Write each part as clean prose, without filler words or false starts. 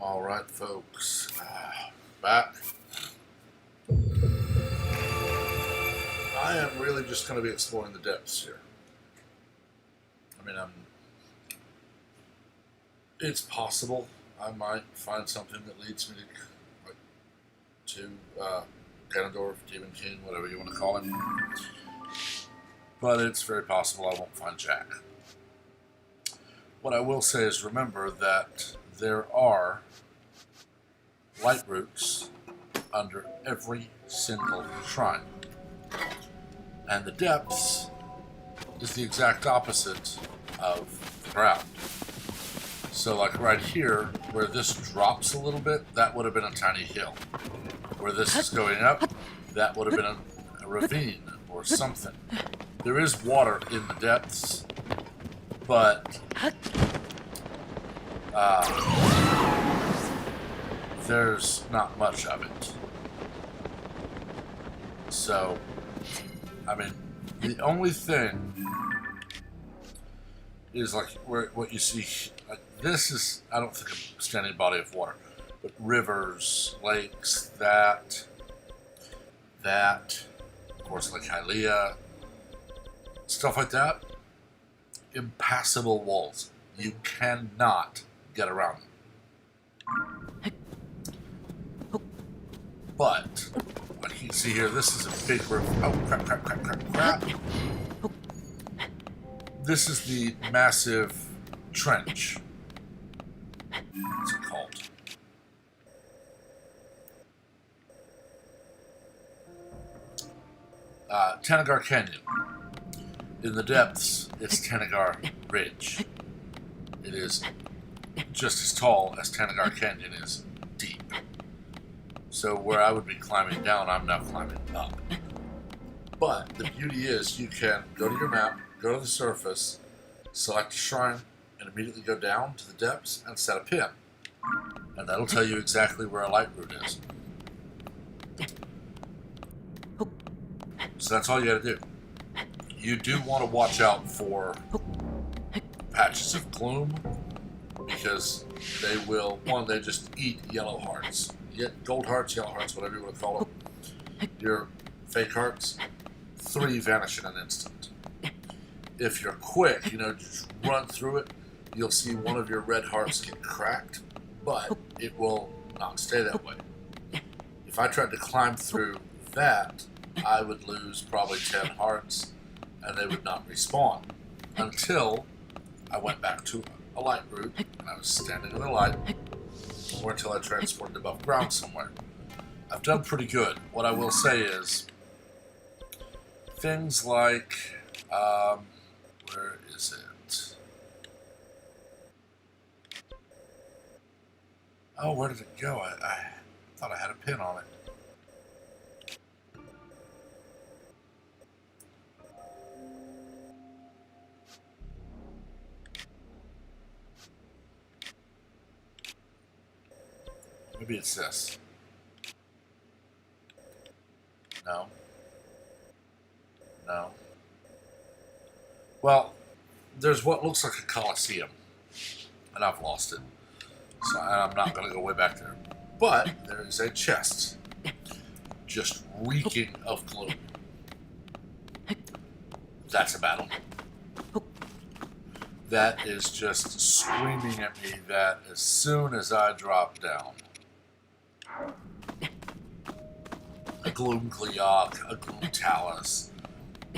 All right, folks, back. I am really just going to be exploring the depths here. I mean, it's possible I might find something that leads me to Ganon, Demon King, whatever you want to call him. But it's very possible I won't find Jack. What I will say is remember that there are light roots under every single shrine. And the depths is the exact opposite of the ground. So like right here, where this drops a little bit, that would have been a tiny hill. Where this is going up, that would have been a ravine or something. There is water in the depths, but there's not much of it. So, I mean, the only thing is like what you see, like this is, I don't think a standing body of water, but rivers, lakes, that, of course, like Hylia, stuff like that, impassable walls. You cannot get around them. But, like you can see here, this is a big river. Oh, crap. This is the massive trench. What's it called? Tanagar Canyon. In the depths, it's Tanagar Ridge. It is just as tall as Tanagar Canyon is deep. So where I would be climbing down, I'm now climbing up. But the beauty is you can go to your map, go to the surface, select a shrine, and immediately go down to the depths and set a pin. And that'll tell you exactly where a light root is. So that's all you gotta do. You do want to watch out for patches of gloom, because they will, they just eat yellow hearts. You get gold hearts, yellow hearts, whatever you want to call them. Your fake hearts, 3 vanish in an instant. If you're quick, just run through it, you'll see one of your red hearts get cracked, but it will not stay that way. If I tried to climb through that, I would lose probably 10 hearts, and they would not respawn until I went back to a light route, and I was standing in the light, or until I transported above ground somewhere. I've done pretty good. What I will say is, things like, where is it? Oh, where did it go? I thought I had a pin on it. Maybe it's this. No. No. Well, there's what looks like a coliseum, and I've lost it. So I'm not going to go way back there. But there is a chest, just reeking of gloom. That's a battle. That is just screaming at me that as soon as I drop down, a Gloom Gliok, a Gloom Talus,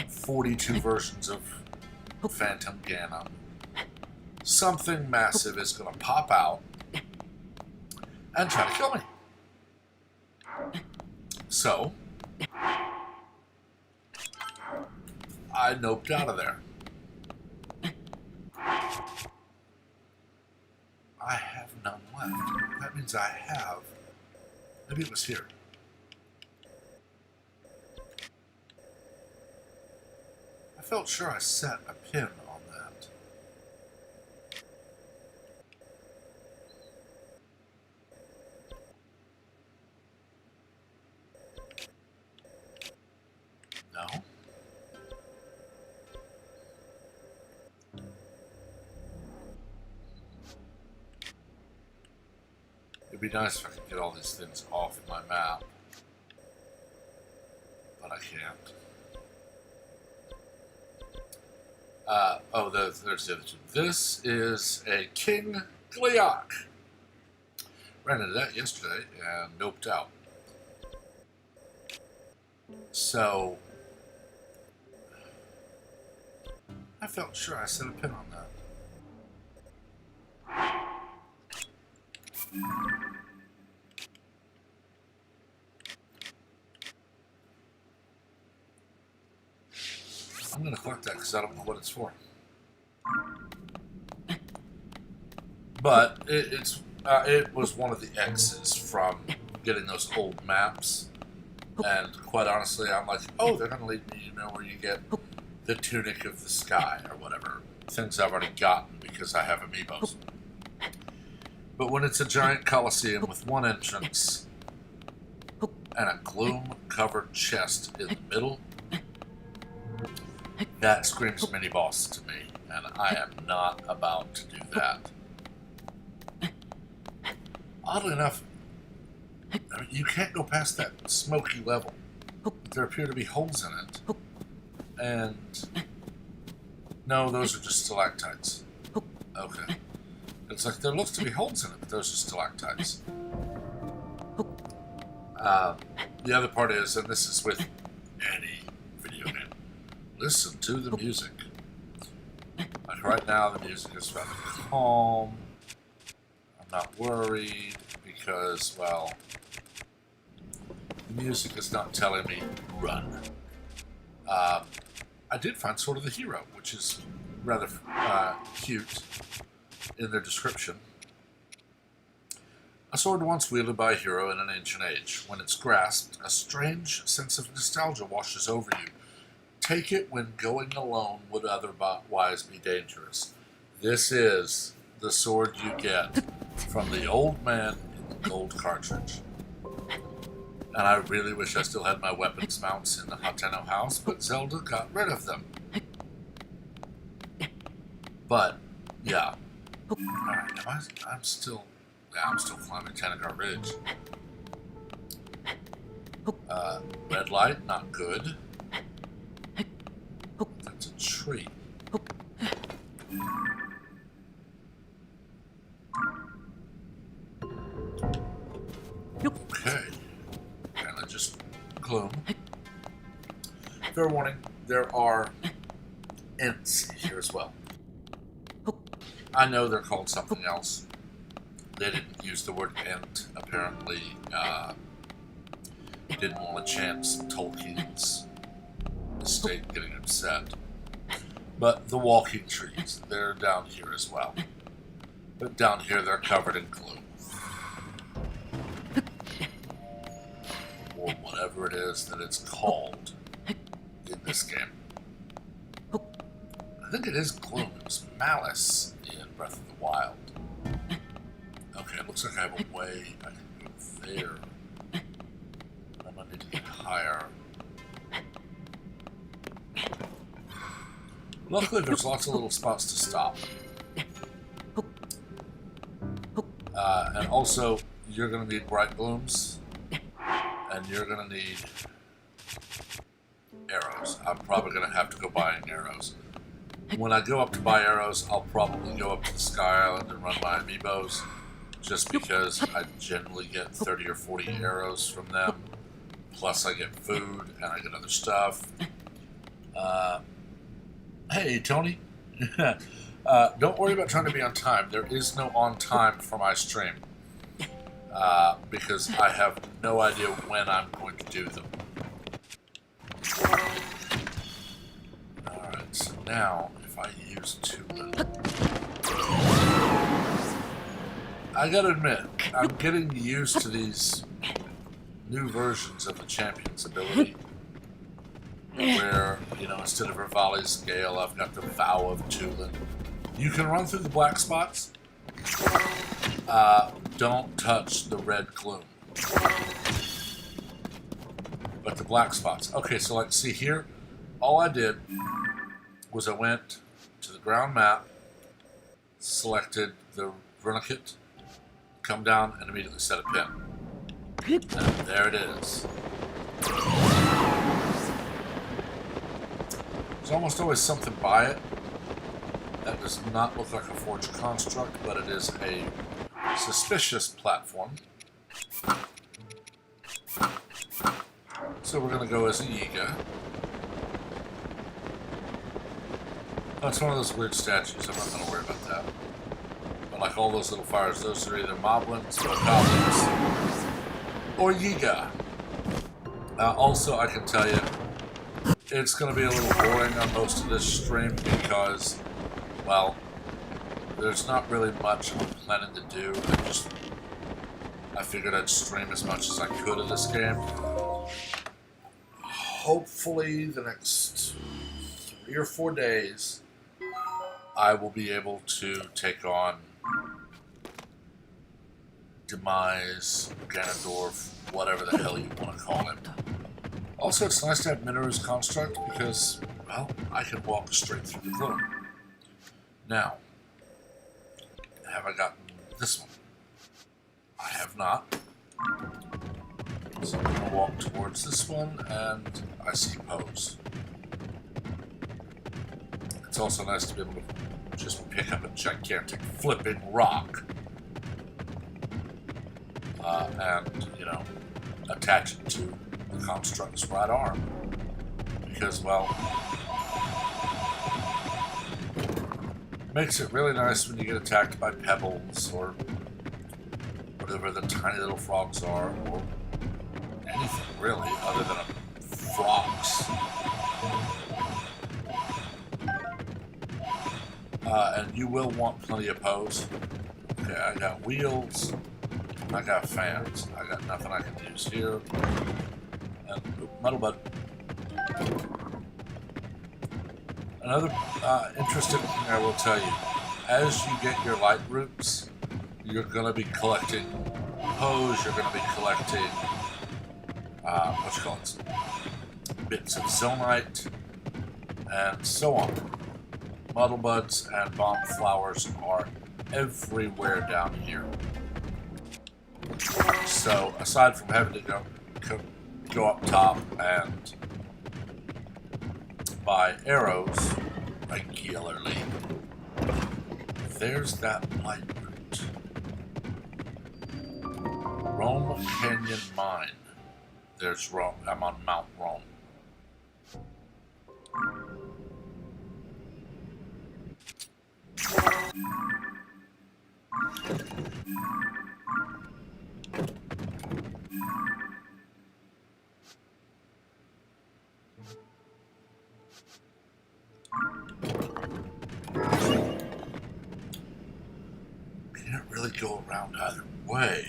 42 versions of Phantom Ganon, something massive is going to pop out and try to kill me. So, I noped out of there. I have none left. That means I have... Maybe it was here. I felt sure I set a pin on that. No? It'd be nice if I could get all these things off my map, but I can't. There's the other two. This is a King Gliok. Ran into that yesterday and noped out. So, I felt sure I set a pin on that. I'm going to collect that because I don't know what it's for. But it was one of the X's from getting those old maps. And quite honestly, I'm like, oh, they're going to lead me, where you get the Tunic of the Sky or whatever. Things I've already gotten because I have amiibos. But when it's a giant coliseum with one entrance and a gloom-covered chest in the middle, that screams mini-boss to me, and I am not about to do that. Oddly enough, you can't go past that smoky level. There appear to be holes in it. And no, those are just stalactites. Okay. It's like there looks to be holes in it, but those are stalactites. The other part is, and this is with any video game, listen to the music. Like right now, the music is rather calm. I'm not worried because, well, the music is not telling me run. I did find Sword of the Hero, which is rather cute in their description. A sword once wielded by a hero in an ancient age. When it's grasped, a strange sense of nostalgia washes over you. Take it when going alone would otherwise be dangerous. This is the sword you get from the old man in the gold cartridge. And I really wish I still had my weapons mounts in the Hateno house, but Zelda got rid of them. But, yeah. Alright, I'm still climbing Tanagar Ridge. Red light, not good. That's a tree. Okay. And I just gloom. Fair warning, there are Ents here as well. I know they're called something else. They didn't use the word Ent, apparently. Didn't want to chance Tolkien's mistake getting upset. But the walking trees, they're down here as well. But down here they're covered in gloom. Or whatever it is that it's called in this game. I think it is gloom. It was Malice in Breath of the Wild. Okay, it looks like I have a way I can go there. I'm gonna need to get higher. Luckily, there's lots of little spots to stop. And also, you're gonna need bright blooms, and you're gonna need arrows. I'm probably gonna have to go buying arrows. When I go up to buy arrows, I'll probably go up to the Sky Island and run my amiibos, just because I generally get 30 or 40 arrows from them. Plus I get food, and I get other stuff. Hey, Tony. Don't worry about trying to be on time. There is no on time for my stream. Because I have no idea when I'm going to do them. Alright, so now, if I use Tulin... I gotta admit, I'm getting used to these new versions of the champion's ability. Where, instead of Rivali's Gale, I've got the Vow of Tulin. You can run through the black spots. Don't touch the red gloom. But the black spots. Okay, so like, see here? All I did was I went to the ground map, selected the Runicate come down and immediately set a pin. And there it is. There's almost always something by it that does not look like a forged construct, but it is a suspicious platform. So we're going to go as a Yiga. That's one of those weird statues. I'm not going to worry about that. But like all those little fires, those are either moblins or goblins or Yiga. Also, I can tell you, it's going to be a little boring on most of this stream because, well, there's not really much I'm planning to do. I figured I'd stream as much as I could of this game. Hopefully, the next 3 or 4 days, I will be able to take on Demise, Ganon, whatever the hell you want to call it. Also, it's nice to have Mineru's Construct because, well, I can walk straight through the gloom. Now, have I gotten this one? I have not. So I'm going to walk towards this one, and I see Pose. It's also nice to be able to just pick up a gigantic flipping rock. And, you know, attach it to the construct's right arm. Because, well, makes it really nice when you get attacked by pebbles or whatever the tiny little frogs are, or anything really other than frogs. And you will want plenty of pose. Okay, I got wheels. I got fans. I got nothing I can use here. And Metal Bud. Another interesting thing I will tell you, as you get your light roots, you're going to be collecting pose, you're going to be collecting, bits of zonite, and so on. Muddle buds and bomb flowers are everywhere down here. So, aside from having to go up top and buy arrows regularly, there's that light route. Rome Canyon Mine. There's Rome. I'm on Mount Rome. Can't really go around either way.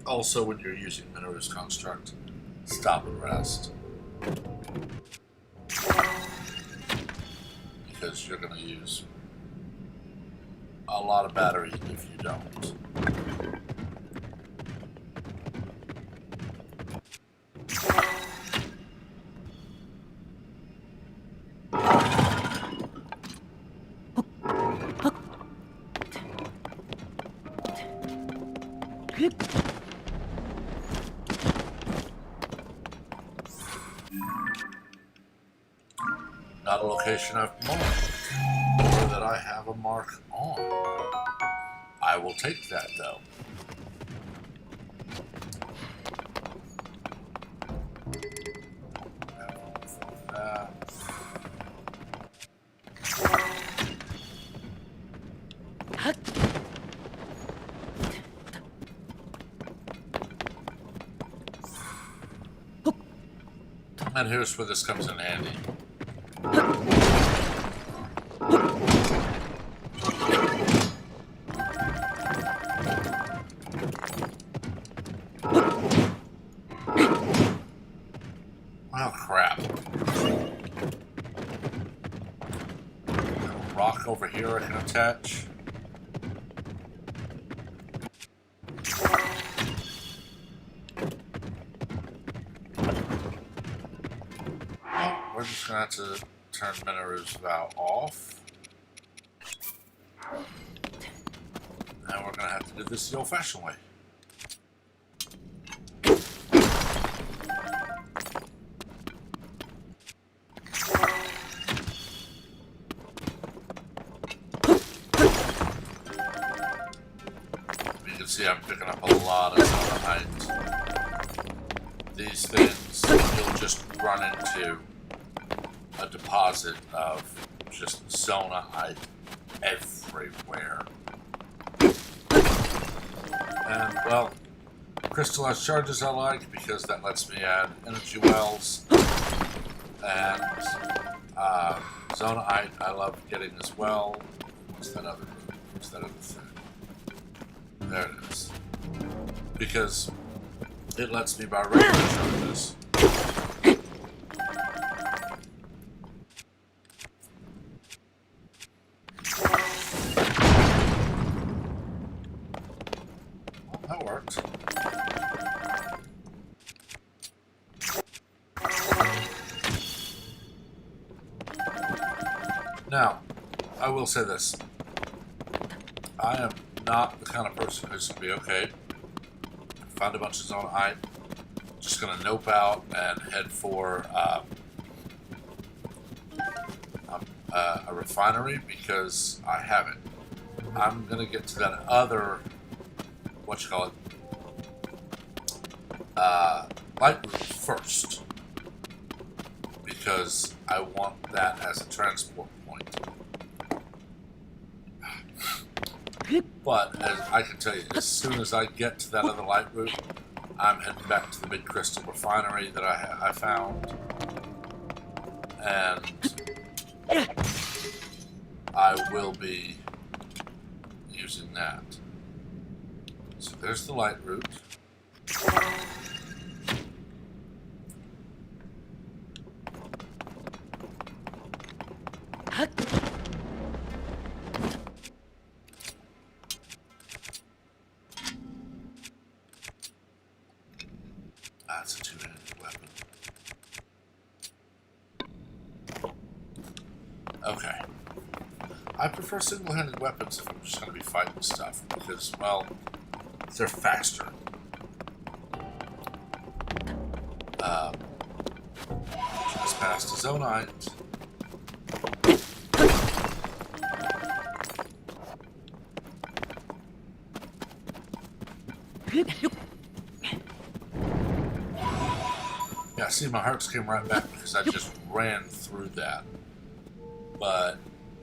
Also, when you're using Mineru's Construct, stop and rest. Because you're going to use a lot of battery if you don't. Not a location I've marked, or that I have a mark on. I will take that, though. And here's where this comes in handy. Well, crap. Got a rock over here I can attach. We're just going to have to turn Mineru's Vow off. And we're gonna have to do this the old-fashioned way. You can see I'm picking up a lot of zonite. These things, you'll just run into a deposit of just zonite everywhere. And, well, crystallized charges I like because that lets me add energy wells. And zonite I love getting as well. What's that other thing? There it is. Because it lets me buy regular charges. Well, that worked. Now, I will say this. I am not the kind of person who's going to be, okay, found a bunch of zonite, just going to nope out and head for a refinery because I haven't. I'm going to get to that other, light route first because I want that as a transport point. But as I can tell you, as soon as I get to that other light route, I'm heading back to the big crystal refinery that I found, and I will be using that. So there's the light route. That's a two-handed weapon. Okay. I prefer single-handed weapons if I'm just going to be fighting stuff because, well, they're faster. Just past a zonite. Yeah, see, my hearts came right back because I just ran through that. But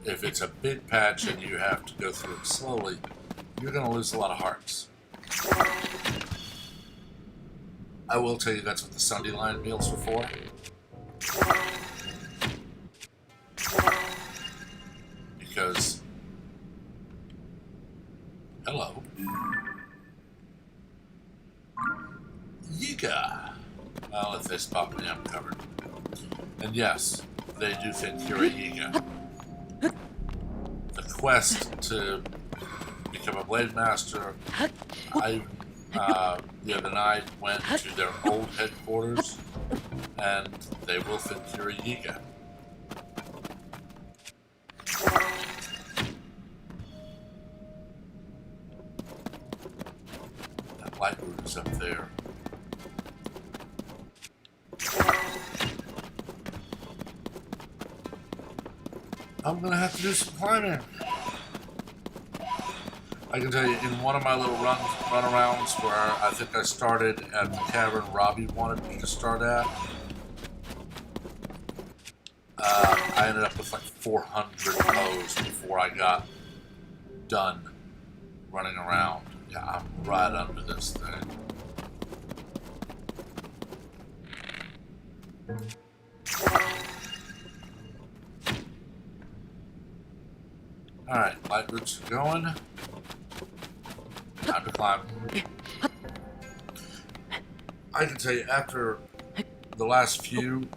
if it's a big patch and you have to go through it slowly, you're going to lose a lot of hearts. I will tell you that's what the Sunday line meals are for. Because, hello. Yiga! Well, if they spot me, I'm covered. And yes, they do think you're a Yiga. The quest to become a Blade Master, I, the other night, went to their old headquarters, and they will think you're a Yiga. That light route is up there. I'm gonna have to do some climbing. I can tell you, in one of my little run-arounds where I think I started at the cavern Robbie wanted me to start at, I ended up with like 400 O's before I got done running around. Yeah, I'm right under this thing. Alright, light routes are going. Time to climb. I can tell you, after the last few,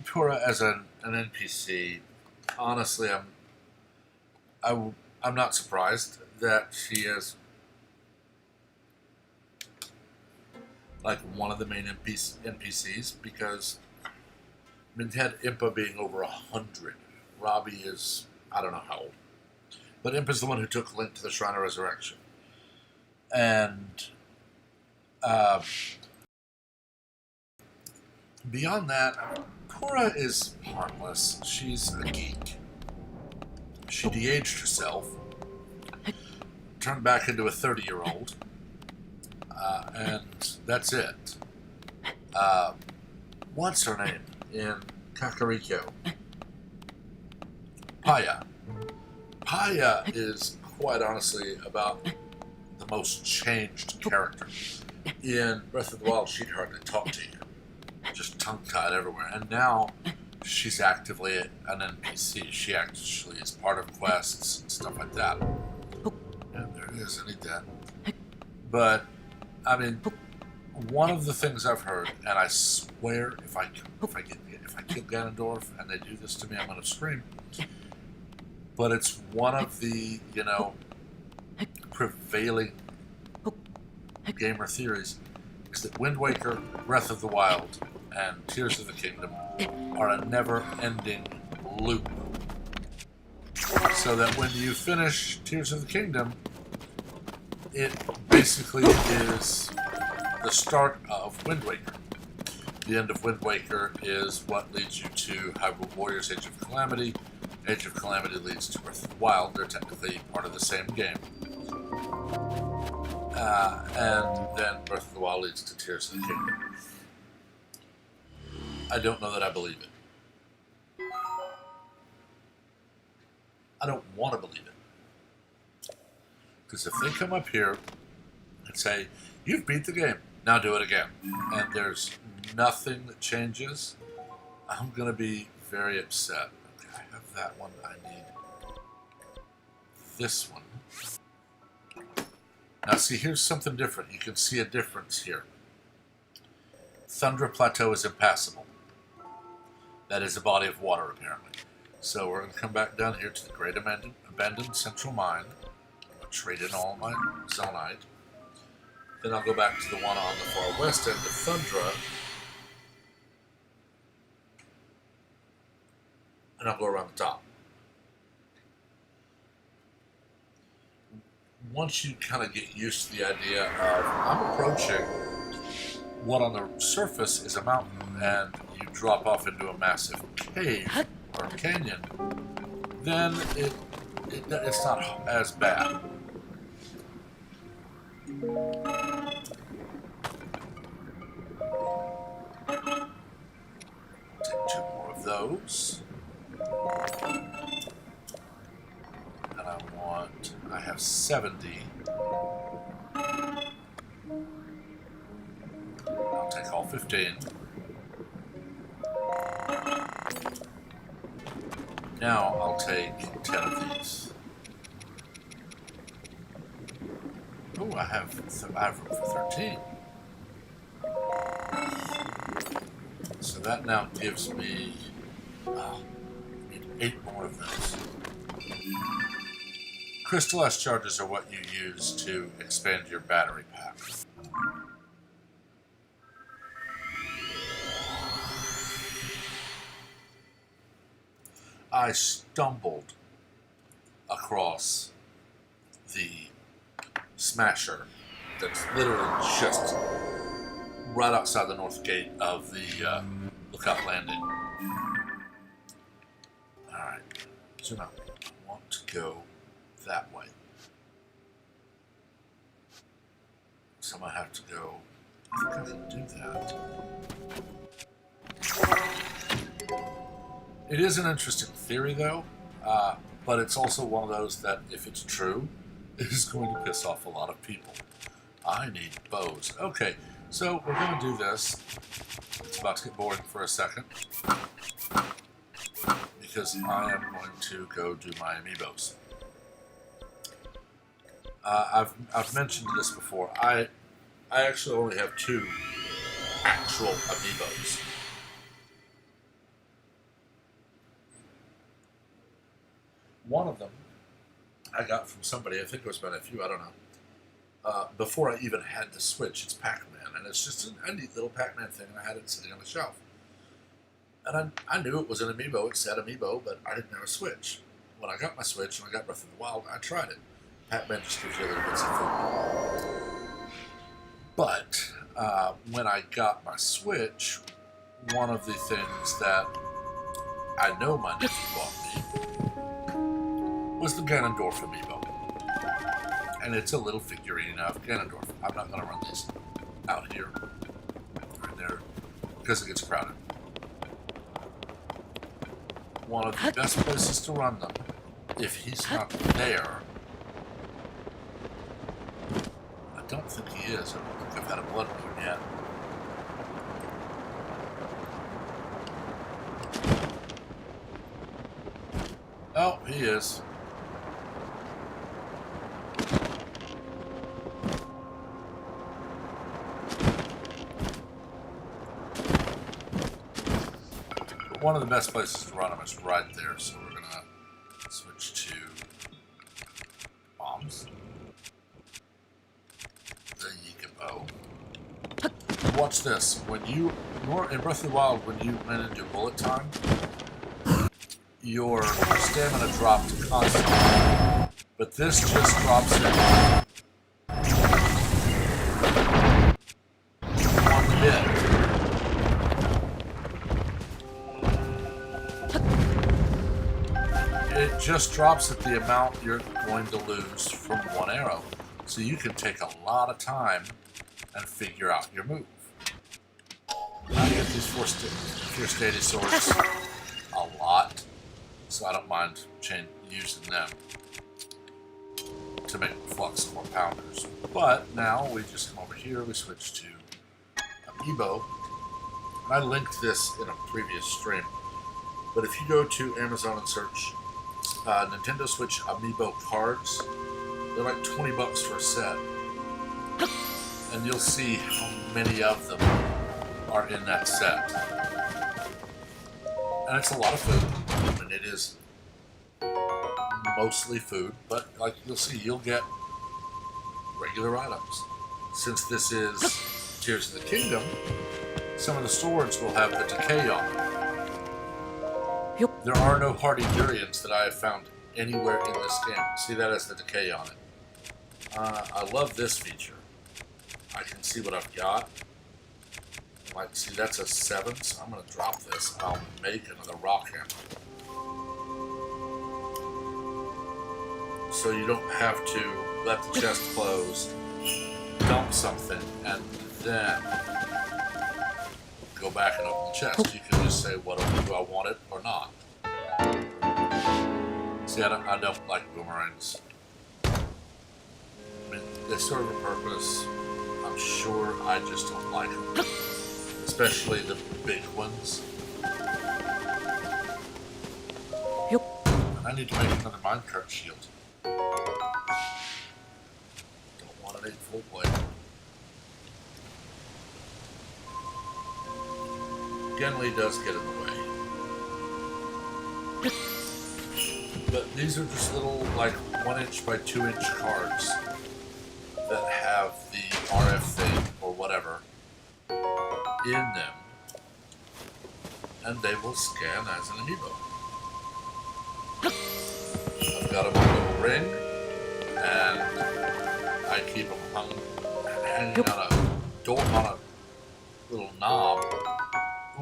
Pura as an NPC, honestly, I'm not surprised that she is like one of the main NPCs, because I mean, they had Impa being over 100. Robbie is, I don't know how old, but Impa's the one who took Link to the Shrine of Resurrection. And beyond that, Cora is harmless. She's a geek. She de-aged herself, turned back into a 30-year-old, and that's it. What's her name in Kakariko? Paya. Paya is, quite honestly, about the most changed character. In Breath of the Wild, she'd hardly talk to you. Just tongue-tied everywhere. And now, she's actively an NPC. She actually is part of quests and stuff like that. And there it is, I need that. But, I mean, one of the things I've heard, and I swear if I kill Ganondorf and they do this to me, I'm going to scream. But it's one of the, prevailing gamer theories is that Wind Waker, Breath of the Wild, and Tears of the Kingdom are a never-ending loop. So that when you finish Tears of the Kingdom, it basically is the start of Wind Waker. The end of Wind Waker is what leads you to Hyrule Warriors Age of Calamity. Age of Calamity leads to Breath of the Wild. They're technically part of the same game. And then Breath of the Wild leads to Tears of the Kingdom. I don't know that I believe it. I don't want to believe it. Because if they come up here and say, you've beat the game, now do it again, and there's nothing that changes, I'm going to be very upset. Okay, I have that one. I need this one. Now see, here's something different. You can see a difference here. Thundra Plateau is impassable. That is a body of water, apparently. So we're going to come back down here to the Great Abandoned Central Mine. I'm going to trade in all my Zonite. Then I'll go back to the one on the far west end of Thundra. And I'll go around the top. Once you kind of get used to the idea of, I'm approaching what on the surface is a mountain, and you drop off into a massive cave or canyon, then it's not as bad. Take 2 more of those. And I have 70. I'll take all 15. Now I'll take 10 of these. Oh, I have room for 13. So that now gives me 8 more of those. Crystal S charges are what you use to expand your battery pack. I stumbled across the smasher that's literally just right outside the north gate of the Lookout Landing. Alright, zoom out. I want to go that way. So I might have to go. I think I can do that. It is an interesting theory, though, but it's also one of those that, if it's true, is going to piss off a lot of people. I need bows. Okay, so we're going to do this. It's about to get boring for a second, because I am going to go do my amiibos. I've mentioned this before. I actually only have 2 actual amiibos. One of them I got from somebody. I think it was my nephew. I don't before I even had the Switch. It's Pac-Man, and it's just a neat little Pac-Man thing, and I had it sitting on the shelf. And I knew it was an amiibo. It said amiibo, but I didn't have a Switch. When I got my Switch and I got Breath of the Wild, I tried it. Pac-Man just gives you a little bits of food. But when I got my Switch, one of the things that I know my nephew bought me was the Ganondorf amiibo. And it's a little figurine of Ganondorf. I'm not going to run these out here and there because it gets crowded. One of the best places to run them, if he's not there, I don't think he is. I don't think I've had a blood moon yet. Oh, he is. One of the best places to run them is right there, so we're gonna switch to bombs. The Yikabo. Watch this. When you in Breath of the Wild, when you went into bullet time, your stamina dropped constantly. But this just drops it one bit. It just drops at the amount you're going to lose from one arrow. So you can take a lot of time and figure out your move. I get these four Stadia swords a lot, so I don't mind using them to make flux more pounders. But now we just come over here, we switch to Amiibo. And I linked this in a previous stream. But if you go to Amazon and search Nintendo Switch Amiibo cards, they're like $20 for a set. And you'll see how many of them are in that set. And it's a lot of food. I mean, it is mostly food, but like you'll see, you'll get regular items. Since this is Tears of the Kingdom, some of the swords will have the decay on them. There are no hardy durians that I have found anywhere in this game. See, that has the decay on it. I love this feature. I can see what I've got. Like, see, that's a 7, so I'm going to drop this and I'll make another rock hammer. So you don't have to let the chest close, dump something, and then go back and open the chest. You can just say, do I want it or not? See, I don't like boomerangs. I mean, they serve a purpose. I'm sure I just don't like them. Especially the big ones. And I need to make another minecart shield. Don't want an 8 full blade. Genly does get in the way. But these are just little, like, 1" by 2" cards that have the RF thing or whatever in them, and they will scan as an amiibo. I've got them on a little ring, and I keep them hanging on a little knob.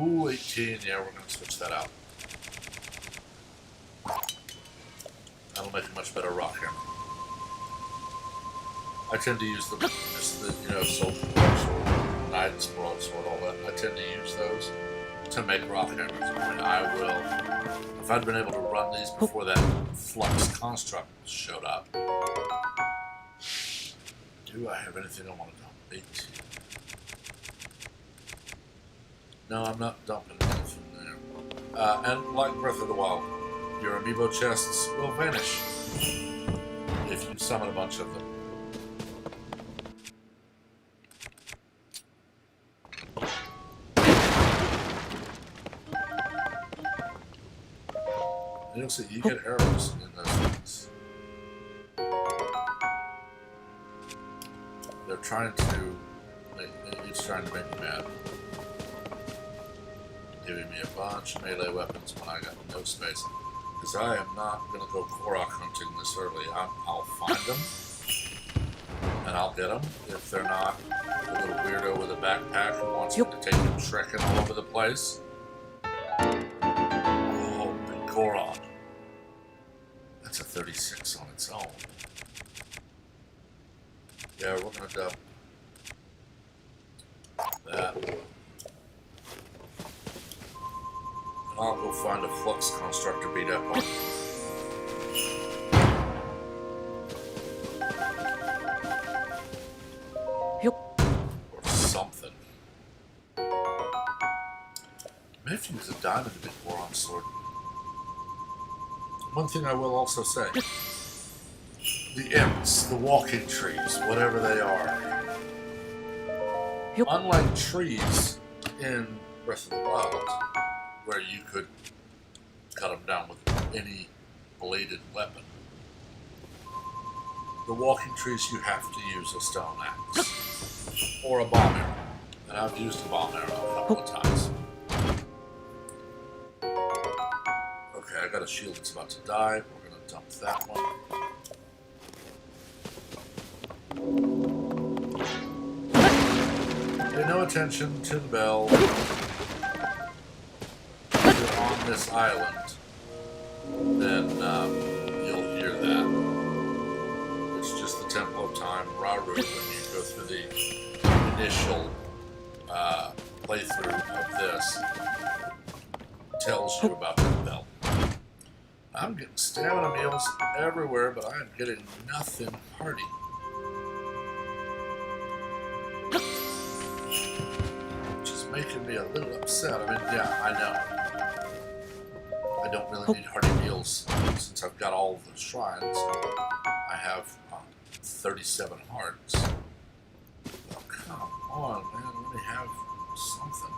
Ooh, 18, yeah, we're going to switch that out. That'll make a much better rock hammer. I tend to use just the soldier broadsword, knight's broadsword, all that. I tend to use those to make rock hammers. I mean, I will, if I'd been able to run these before that flux construct showed up. Do I have anything I want to dump? 18. No, I'm not dumping anything there. And like Breath of the Wild, your amiibo chests will vanish if you summon a bunch of them. And you'll see, you get arrows in those things. trying to... It's trying to make me mad. Giving me a bunch of melee weapons when I got no space. Because I am not going to go Korok hunting this early. I'll find them. And I'll get them. If they're not a little weirdo with a backpack who wants me to take him trekking all over the place. Oh, big Korok. That's a 36 on its own. Yeah, we're going to dump that. I'll go find a flux constructor beat up on. Or something. Maybe if you use a diamond a bit more on sword. One thing I will also say. The imps, the walking trees, whatever they are. Unlike trees in Breath of the Wild, where you could cut them down with any bladed weapon. The walking trees, you have to use a stone axe. Or a bomb arrow. And I've used a bomb arrow a couple of times. Okay, I got a shield that's about to die. We're going to dump that one. Pay no attention to the bell. On this island, then you'll hear that. It's just the Temple of Time, Raru, when you go through the initial playthrough of this, tells you about that bell. I'm getting stamina meals everywhere, but I'm getting nothing hearty. Which is making me a little upset. I mean, yeah, I know. I don't really need hearty meals since I've got all of the shrines. I have 37 hearts. Oh, come on, man. Let me have something.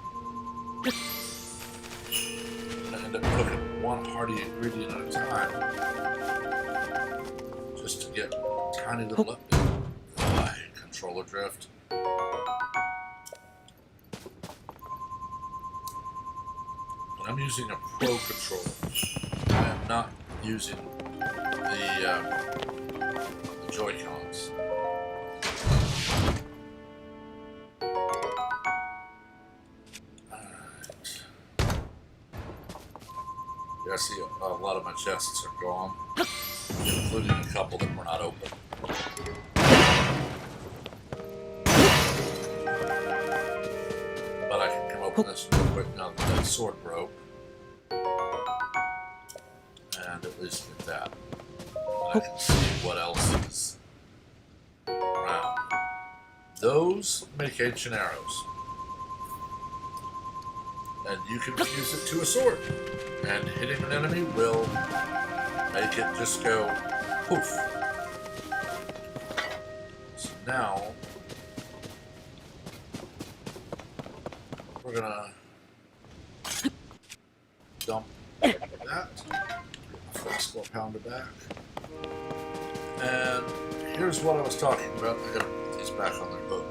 I end up cooking one hearty ingredient at a time just to get a tiny little update. Oh, I hate controller drift. I'm using a Pro controller. I am not using the Joy-Cons. Alright. Yeah, I see a lot of my chests are gone, including a couple that were not open. But I can come open this real quick now that that sword broke. And at least get that. And I can see what else is around. Those make ancient arrows. And you can fuse it to a sword. And hitting an enemy will make it just go poof. So now we're gonna dump that. Flux Core Pounder back. And here's what I was talking about. I gotta put these back on their hook.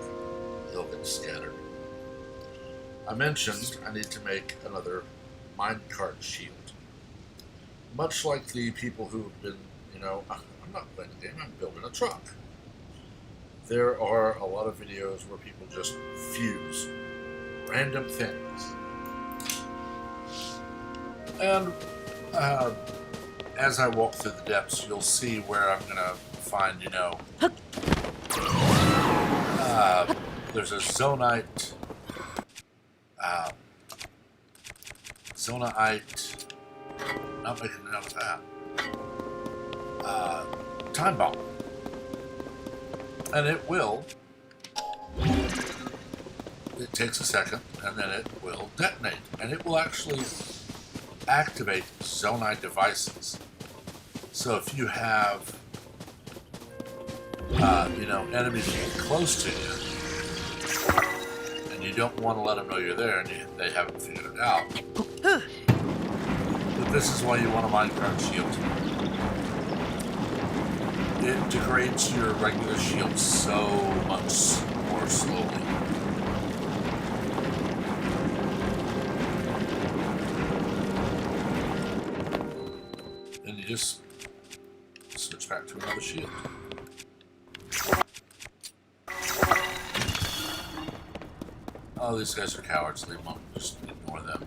They'll get scattered. I mentioned I need to make another minecart shield. Much like the people who have been, you know, I'm not playing the game, I'm building a truck. There are a lot of videos where people just fuse random things. And as I walk through the depths, you'll see where I'm going to find, you know, there's a zonite, not making it out of that, time bomb. And it takes a second, and then it will detonate. And it will actually activate zonite devices. So if you have, you know, enemies close to you, and you don't want to let them know you're there, and they haven't figured it out, but this is why you want a minecart shield. it degrades your regular shield so much more slowly. And you just switch back to another shield. Oh, these guys are cowards. Leave them up. Just ignore them.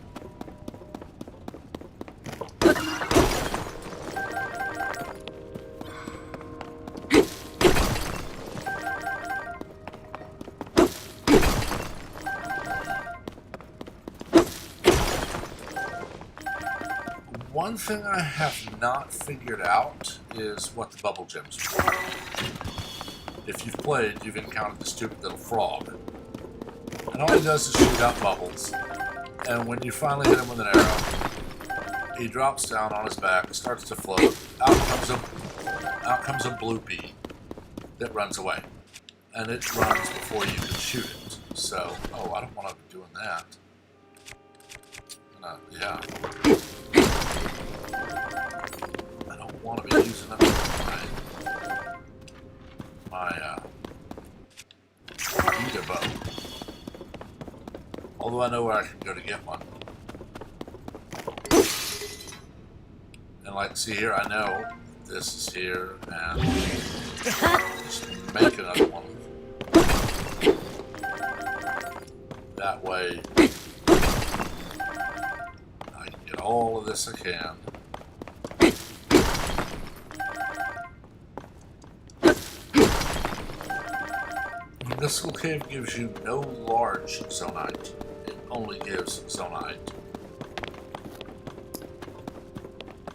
One thing I have not figured out is what the bubble gems are. If you've played, you've encountered the stupid little frog. And all he does is shoot out bubbles. And when you finally hit him with an arrow, he drops down on his back, starts to float. Out comes a blue bee that runs away. And it runs before you can shoot it. So, oh, I don't want to be doing that. Yeah. I don't want to be using up my Vita bow. Although I know where I can go to get one. And like, see here, I know this is here, and just make another one. That way, I can get all of this I can. Mystical Cave gives you no large zonite. It only gives zonite.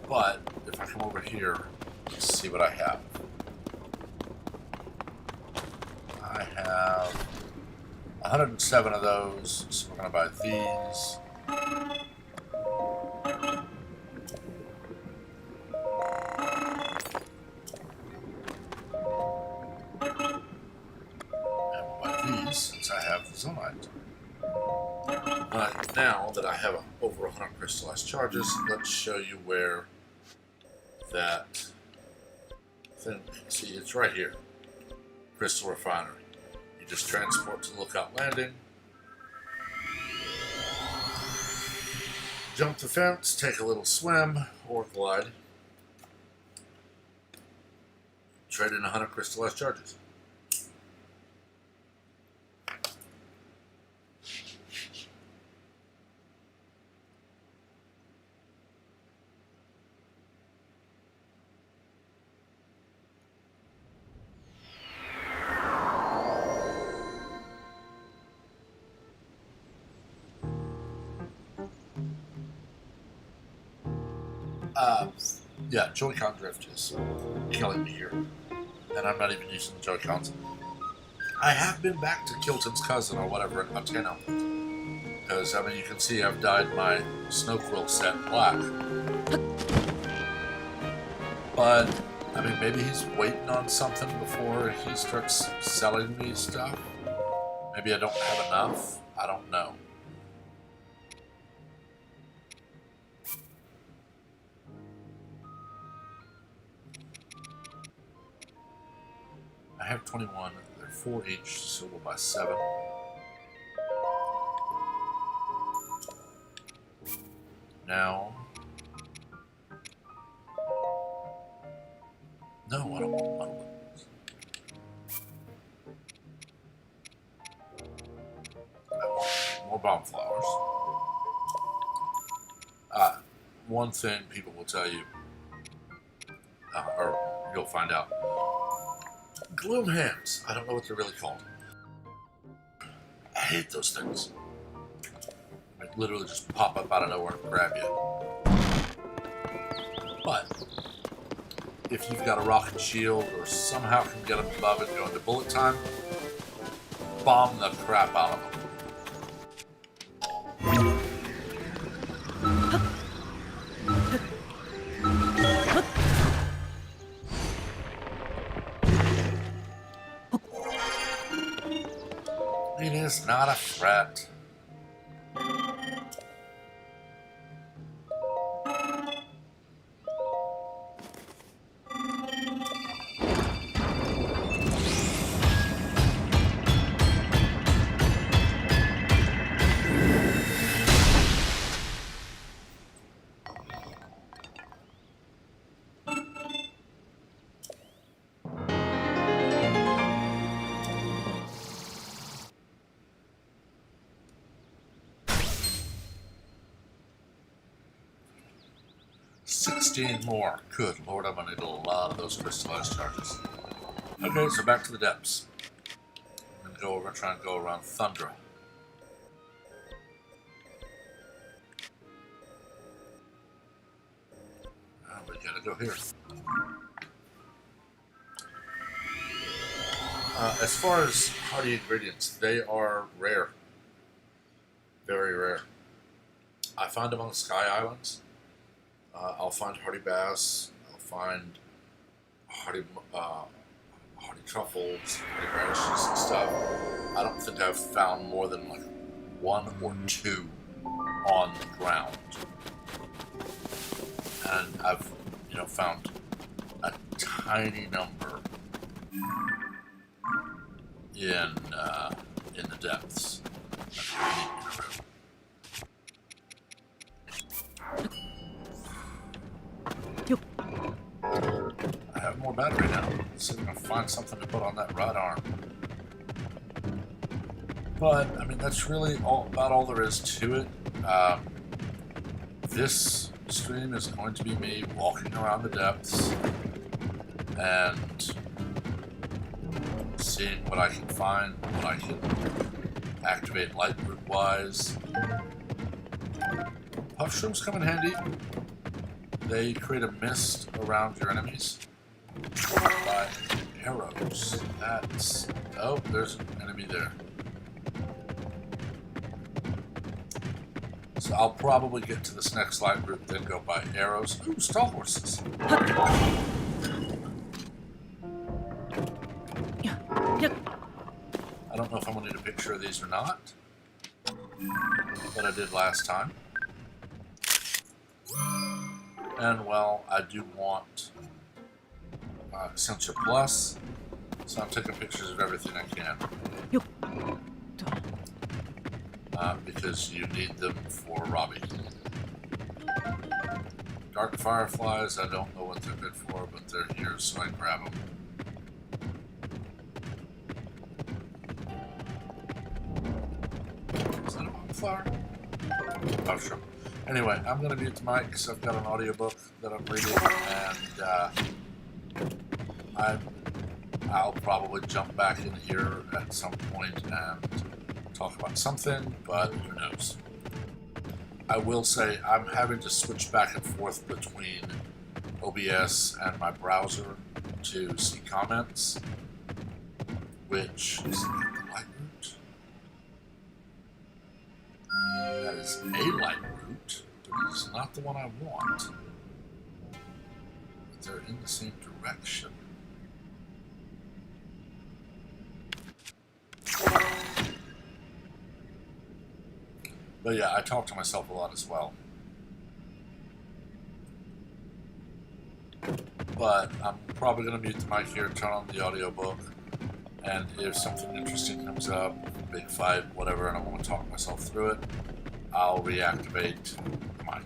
But if I come over here, let's see what I have. I have 107 of those, so we're going to buy these. Since I have the zonite. Now that I have over 100 crystallized charges, let's show you where that thing, see, it's right here. Crystal Refinery. You just transport to Lookout Landing, jump the fence, take a little swim or glide, trade in 100 crystallized charges. Yeah, Joy-Con drift is killing me here. And I'm not even using the Joy-Cons. I have been back to Kilton's cousin or whatever in Montana. Because, I mean, you can see I've dyed my Snow Quill set black. But, I mean, maybe he's waiting on something before he starts selling me stuff. Maybe I don't have enough. I don't know. I have 21, they're 4 each, so we'll buy 7. Now, no, I don't want this. I want more bomb flowers. One thing people will tell you, or you'll find out. Gloom hands. I don't know what they're really called. I hate those things. They literally just pop up out of nowhere and grab you. But if you've got a rocket shield or somehow can get above and go into bullet time, bomb the crap out of them. It is not a threat. 16 more. Good lord, I'm gonna need a lot of those crystallized charges. Okay, so back to the depths. I'm gonna go over and try and go around Thundra. We gotta go here. As far as hardy ingredients, they are rare. Very rare. I find them on the Sky Islands. I'll find hardy bass. I'll find hardy truffles, hardy radishes and stuff. I don't think I've found more than like 1 or 2 on the ground. And I've, found a tiny number in the depths. I have more battery now. Let's see if I can find something to put on that right arm. But I mean, that's really about all there is to it. This stream is going to be me walking around the depths and seeing what I can find, what I can activate light root wise. Puff shrooms come in handy. They create a mist around your enemies by arrows. That's... oh, there's an enemy there. So I'll probably get to this next light route, then go by arrows. Ooh, stall horses. I don't know if I'm going to need a picture of these or not, but I did last time. And, well, I do want Sensor Plus, so I'm taking pictures of everything I can. Because you need them for Robbie. Dark Fireflies, I don't know what they're good for, but they're here, so I grab them. Is that a bonfire? Oh, sure. Anyway, I'm going to mute the mic because I've got an audiobook that I'm reading, and I'll probably jump back in here at some point and talk about something, but who knows. I will say I'm having to switch back and forth between OBS and my browser to see comments, which is the light route. That is a light route, but it is not the one I want. But they're in the same direction. But yeah, I talk to myself a lot as well. But I'm probably going to mute the mic here, turn on the audiobook, and if something interesting comes up, big fight, whatever, and I want to talk myself through it, I'll reactivate the mic.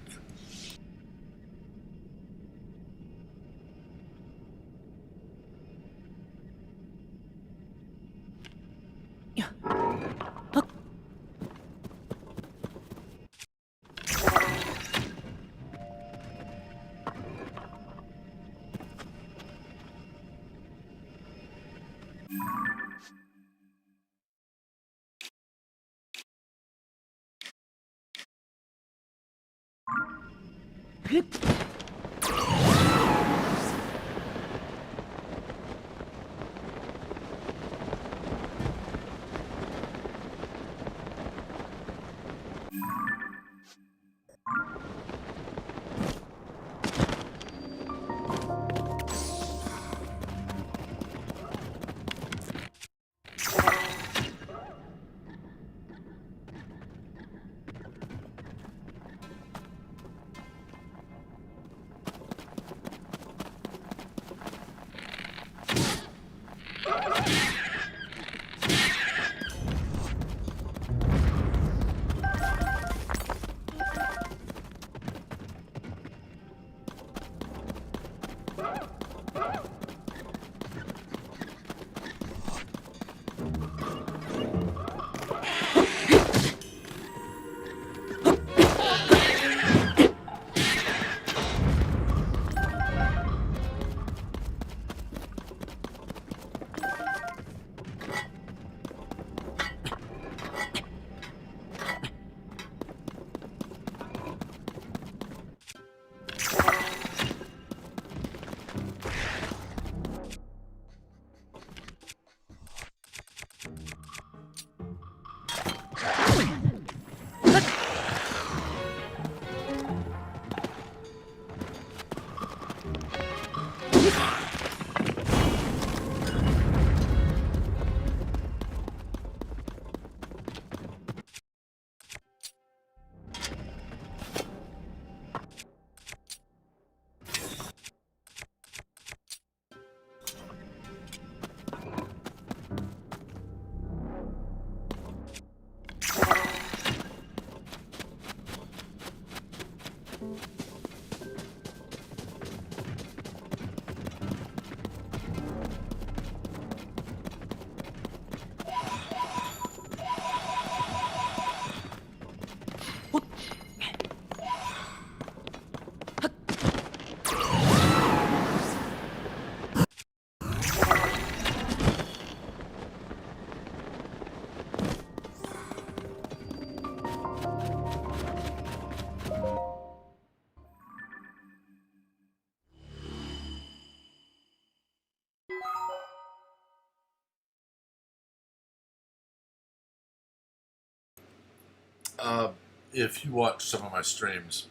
If you watch some of my streams,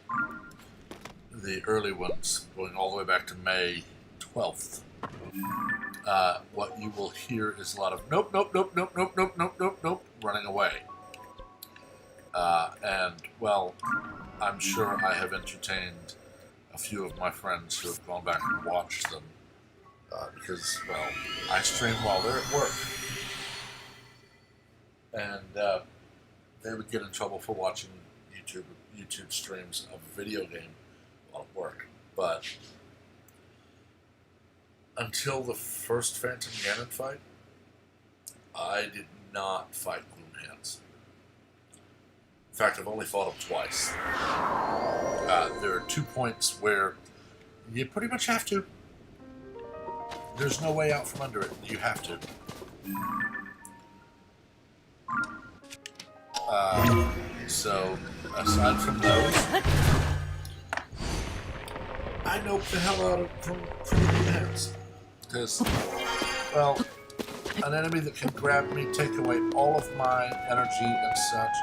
the early ones going all the way back to May 12th, what you will hear is a lot of nope, nope, nope, nope, nope, nope, nope, nope, nope, running away. And, well, I'm sure I have entertained a few of my friends who have gone back and watched them because, well, I stream while they're at work. And they would get in trouble for watching YouTube streams of a video game while at work. But until the first Phantom Ganon fight, I did not fight Gloomhands. In fact, I've only fought him twice. There are 2 points where you pretty much have to. There's no way out from under it. You have to. So, aside from those, I nope the hell out of from the hands. Because, well, an enemy that can grab me, take away all of my energy and such.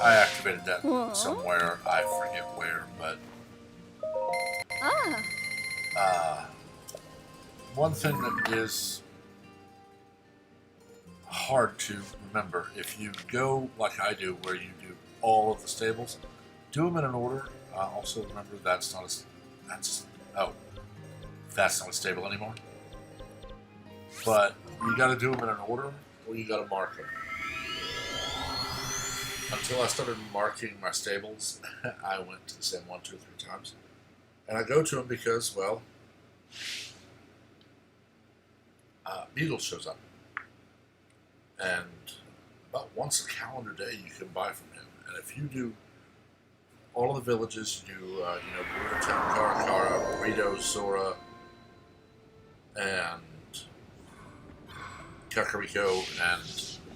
I activated that somewhere, I forget where, but one thing that is hard to remember, if you go like I do, where you do all of the stables, do them in an order. Also remember that's not a stable anymore. But you got to do them in an order, or you got to mark them. Until I started marking my stables, I went to the same one 2 or 3 times. And I go to them because, well, Beetle shows up. And about once a calendar day you can buy from him. And if you do all of the villages, you do, Burrito Town, Karakara, Burrito, Sora, and Kakariko, and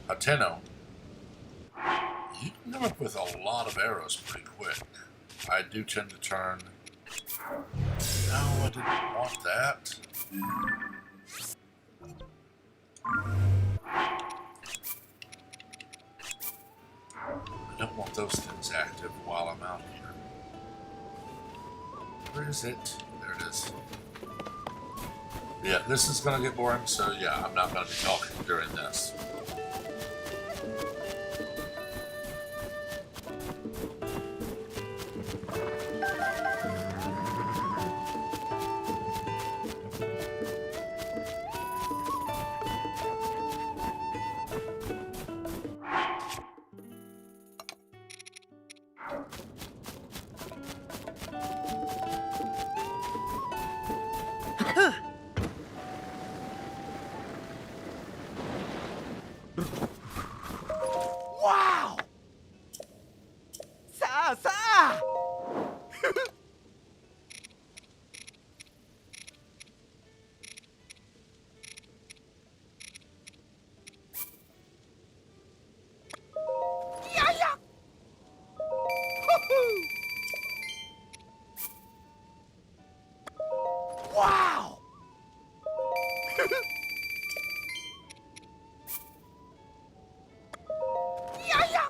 Ateno, you can come up with a lot of arrows pretty quick. I do tend to turn... No, I didn't want that. I don't want those things active while I'm out here. Where is it? There it is. Yeah, this is going to get boring, so yeah, I'm not going to be talking during this. Wow! Sa! Yeah! Wow! Yeah!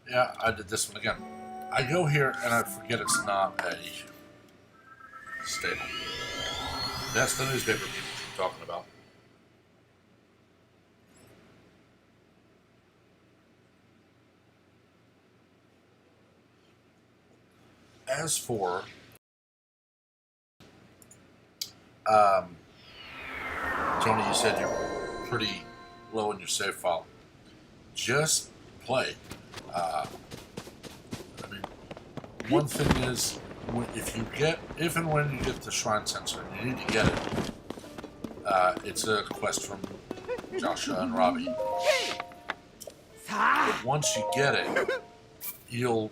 Yeah, I did this one again. I go here and I forget it's not a stable. That's the newspaper people keep talking about. As for Tony, you said you're pretty low in your save file. Just play. I mean, one thing is, if and when you get the shrine sensor, and you need to get it. It's a quest from Joshua and Robbie. Once you get it, you'll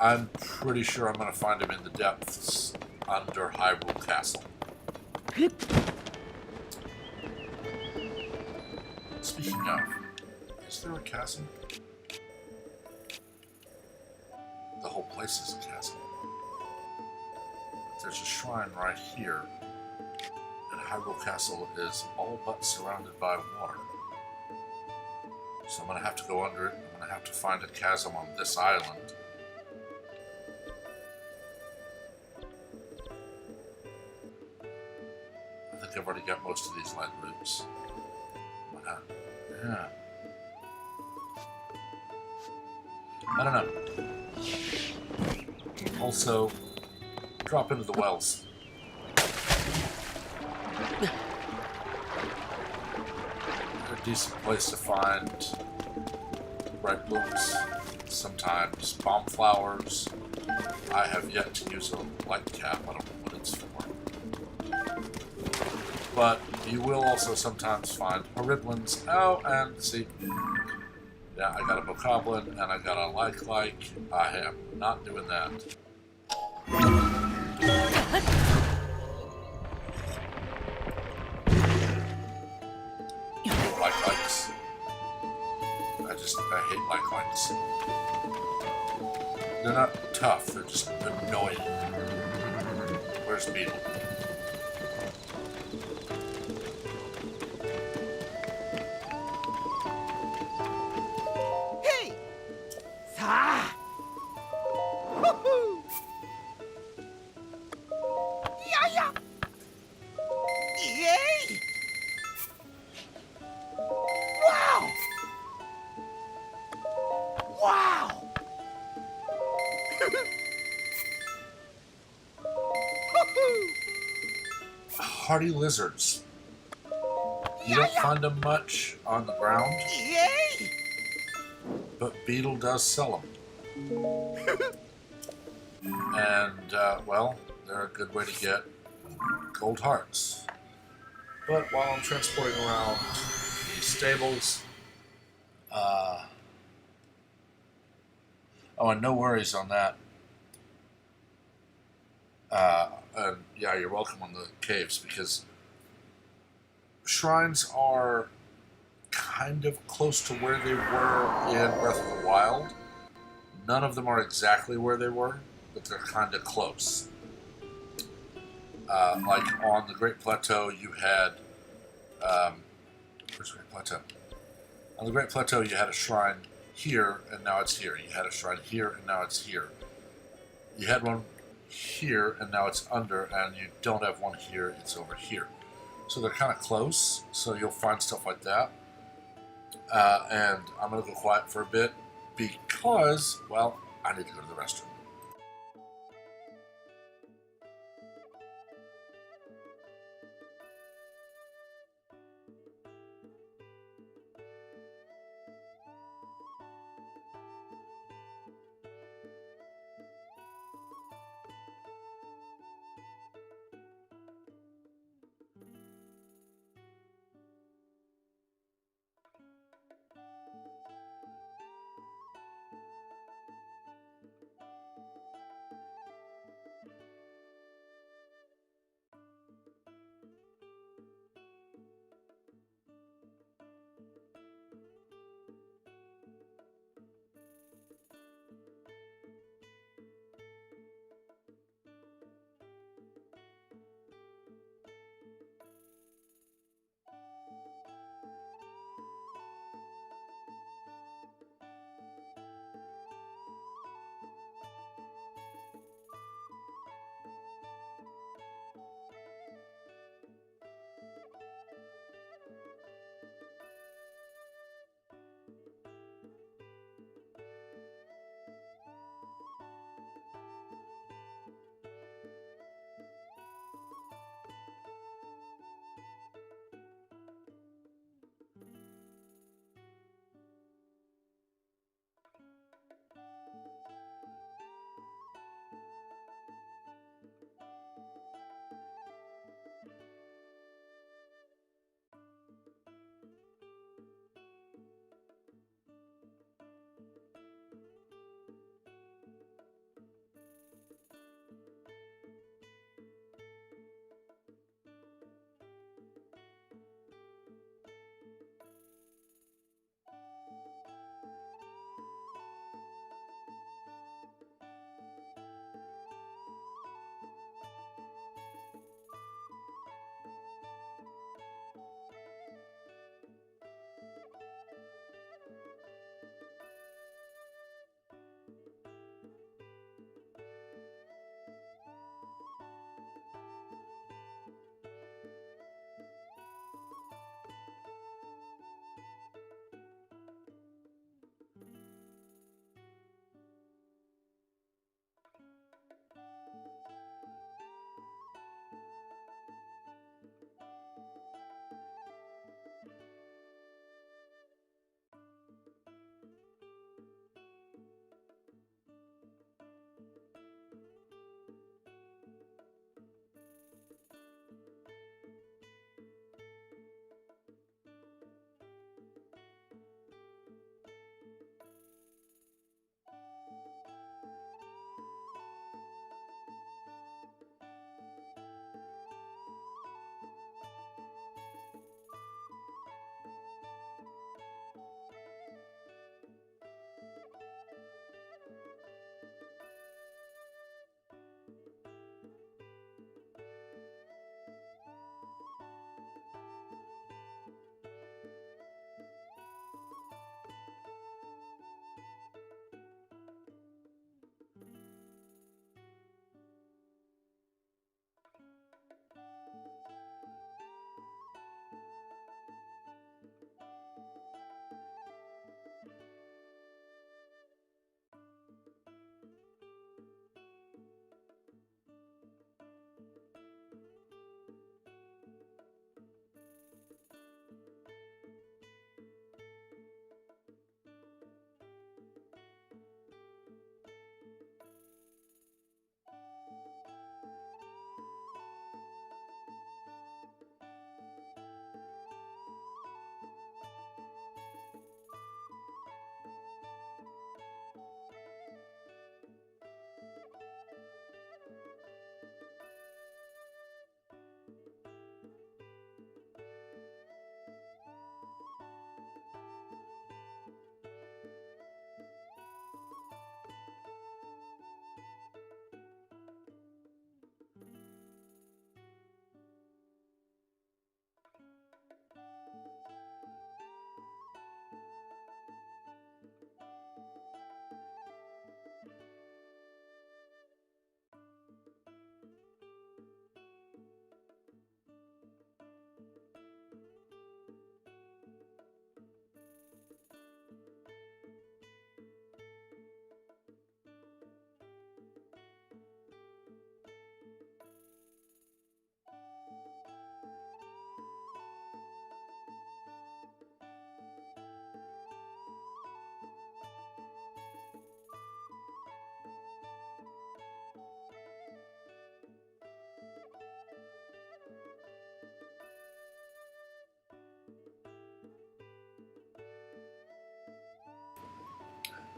I'm pretty sure I'm going to find him in the depths under Hyrule Castle. Speaking of, is there a castle? The whole place is a castle. There's a shrine right here, and Hyrule Castle is all but surrounded by water. So I'm going to have to go under it. I'm going to have to find a chasm on this island. I think I've already got most of these land routes. Yeah. I don't know. Also, drop into the wells. They're a decent place to find bright blooms, sometimes bomb flowers. I have yet to use a light cap. I don't know what it's for. But you will also sometimes find Horiblins. Oh, and see, yeah, I got a Bokoblin and I got a like. I am not doing that. Likes. I hate likes. They're not tough, they're just annoying. Where's Beetle? Hey! Sa! Woohoo! Yeah! Yay! Wow! Wow! Hardy lizards. You don't find them much on the ground, Yay! but Beetle does sell them. And, well, they're a good way to get gold hearts. But while I'm transporting around these stables, oh, and no worries on that. And yeah, you're welcome on the caves, because shrines are kind of close to where they were in Breath of the Wild. None of them are exactly where they were, but they're kind of close. Like on the Great Plateau, you had... where's Great Plateau? On the Great Plateau, you had a shrine here, and now it's here. You had a shrine here, and now it's here. You had one here, and now it's under, and you don't have one here, it's over here. So they're kind of close, so you'll find stuff like that. And I'm going to go quiet for a bit, because, well, I need to go to the restroom.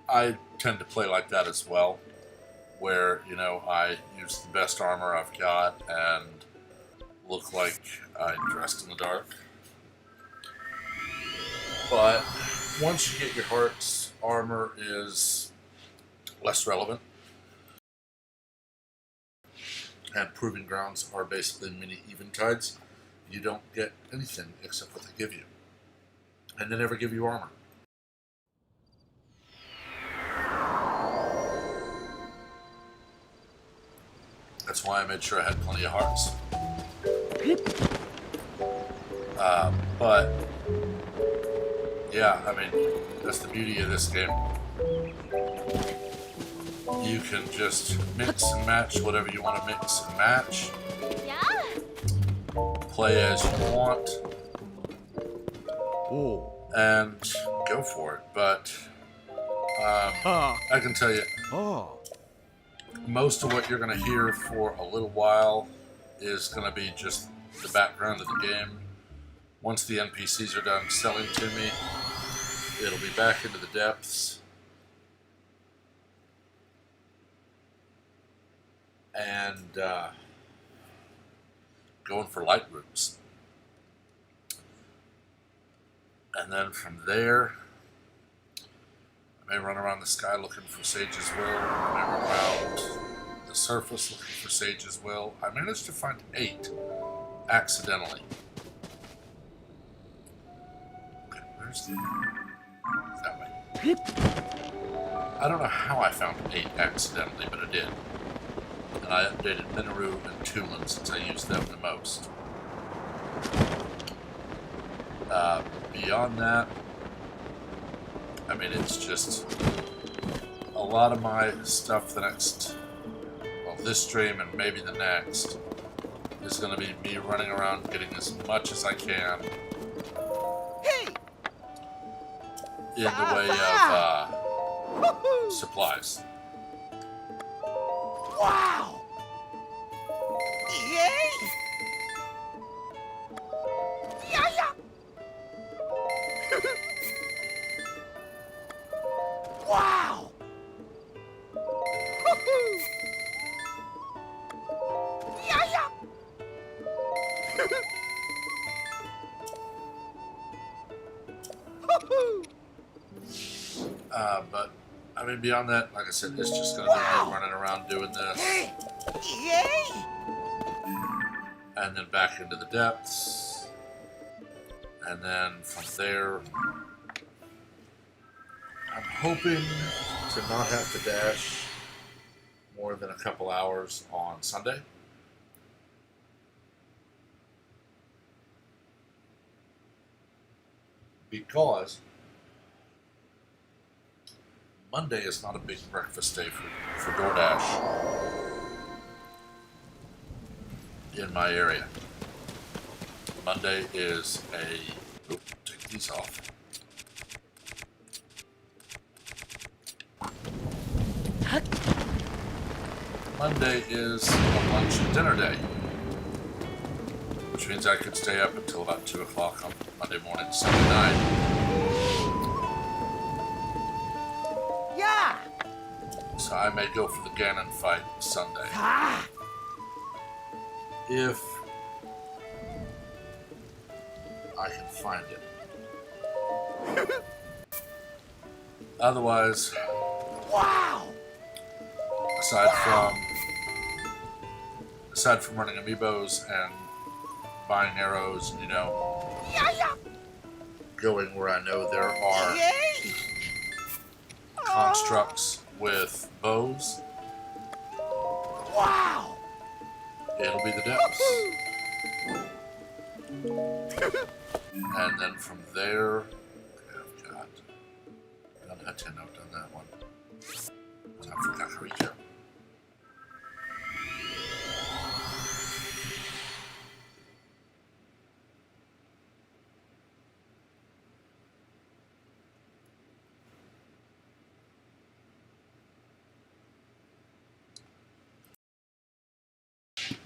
I tend to play like that as well, where, you know, I use the best armor I've got and look like I'm dressed in the dark. But once you get your hearts, armor is less relevant. And proving grounds are basically mini eventides. You don't get anything except what they give you. And they never give you armor. That's why I made sure I had plenty of hearts. But, yeah, I mean, that's the beauty of this game. You can just mix and match whatever you want to mix and match. Yeah. Play as you want. Oh. And go for it. But I can tell you, Oh. most of what you're going to hear for a little while is going to be just the background of the game. Once the NPCs are done selling to me, it'll be back into the depths. And going for light rooms. And then from there, I may run around the sky looking for Sage's Will. I may run around the surface looking for Sage's Will. I managed to find 8 accidentally. Okay, where's the... that way. I don't know how I found 8 accidentally, but I did. And I updated Minoru and Tulin since I used them the most. Beyond that, I mean, it's just a lot of my stuff this stream and maybe the next is going to be me running around getting as much as I can in the way of supplies. Wow! Yay! Yeah, yeah! Wow! Yeah, yeah! But I mean, beyond that, like I said, it's just going to be me running around doing this. Yay! And then back into the depths. And then from there, I'm hoping to not have to dash more than a couple hours on Sunday. Because Monday is not a big breakfast day for DoorDash in my area. Monday is a... Oop, take these off. Monday is a lunch and dinner day, which means I could stay up until about 2 o'clock on Monday morning, Sunday night. Yeah! So I may go for the Ganon fight Sunday. Ah! If I can find it. Otherwise, Wow! aside from running amiibos and buying arrows, you know, Yeah, yeah! going where I know there are Yay! constructs with bows, Wow! it'll be the depths. And then from there, I've got a 10 note on that one. Time for Kakariko.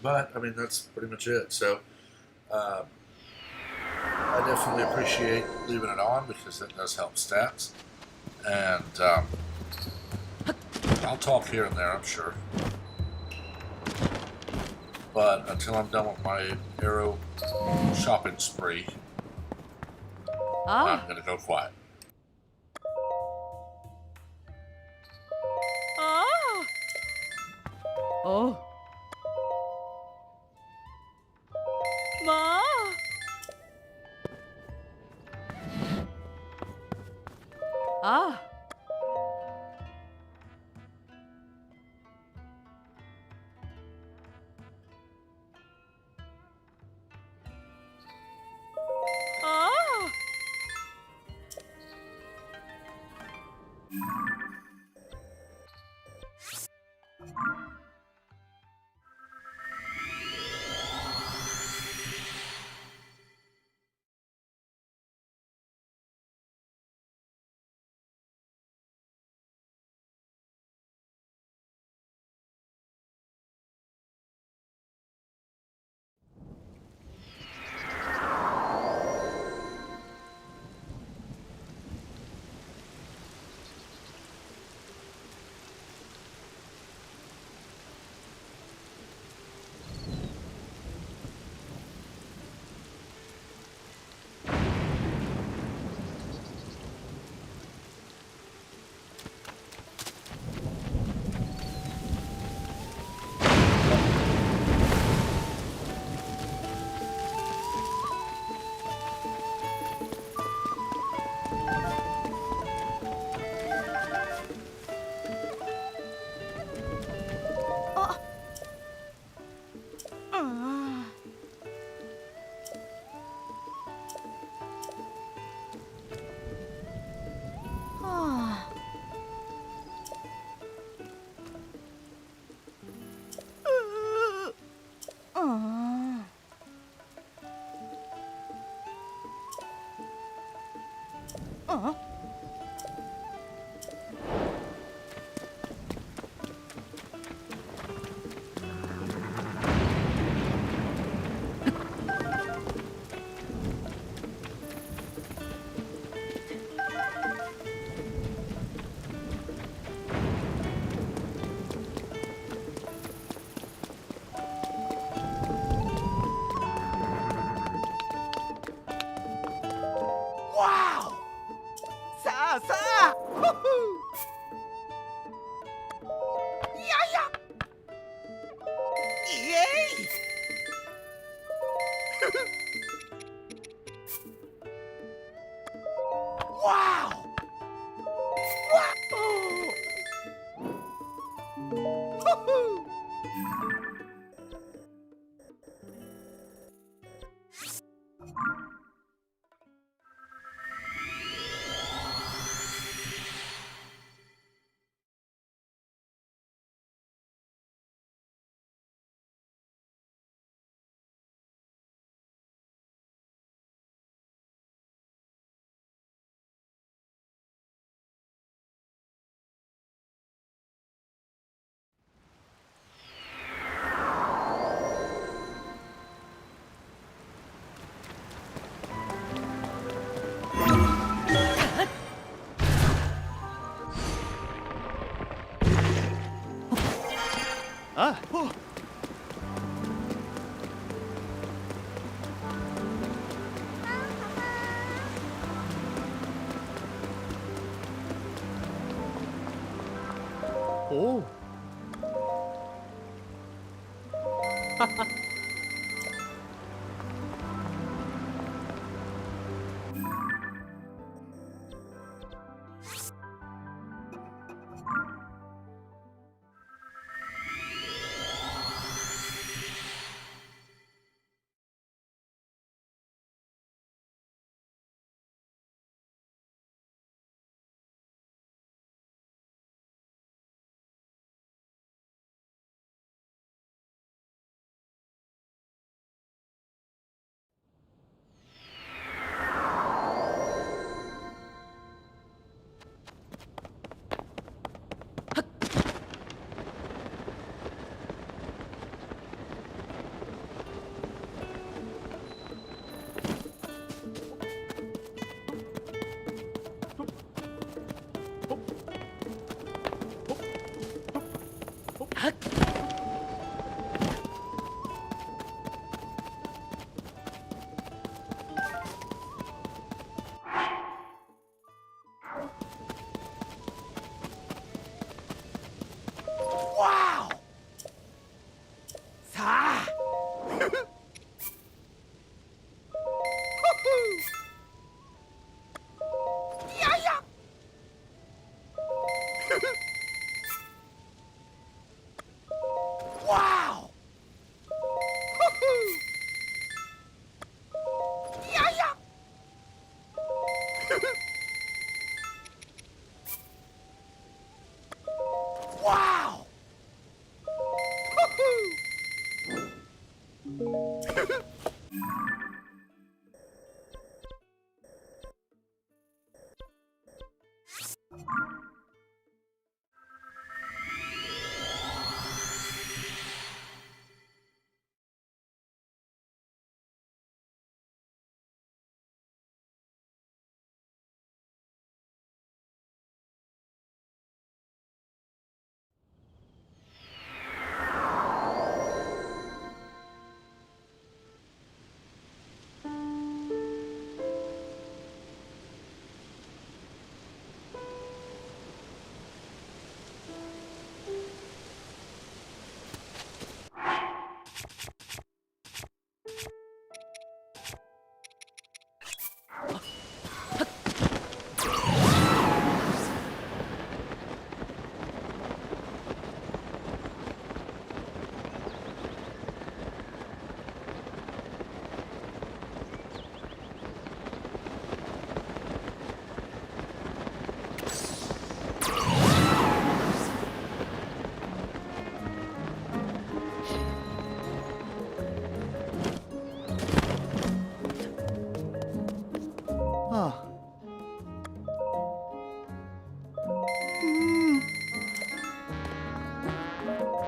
But, I mean, that's pretty much it. So, I definitely appreciate leaving it on because it does help stats. And I'll talk here and there, I'm sure. But until I'm done with my arrow shopping spree, I'm gonna go quiet. Oh. Ma. Ah. Ah. Wow! Sa! Woohoo! Yeah! Yay! Wow! Wow! Woohoo! Ah. Oh. Wow! Sa! Yaya! Wow! Yaya! Wow! Ah.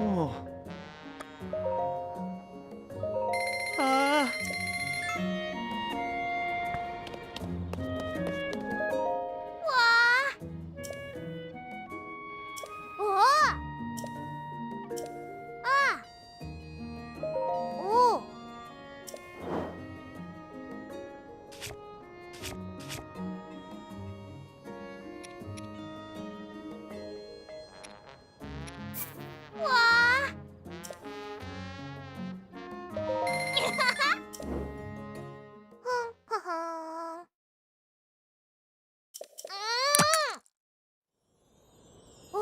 Oh. Ah. 와! 오! 아! 오! 와! 허허. 오!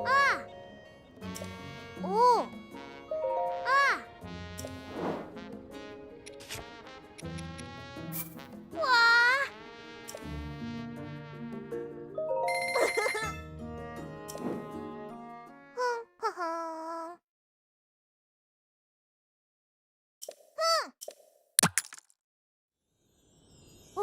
아! 오! 아! 와! 허허. 오!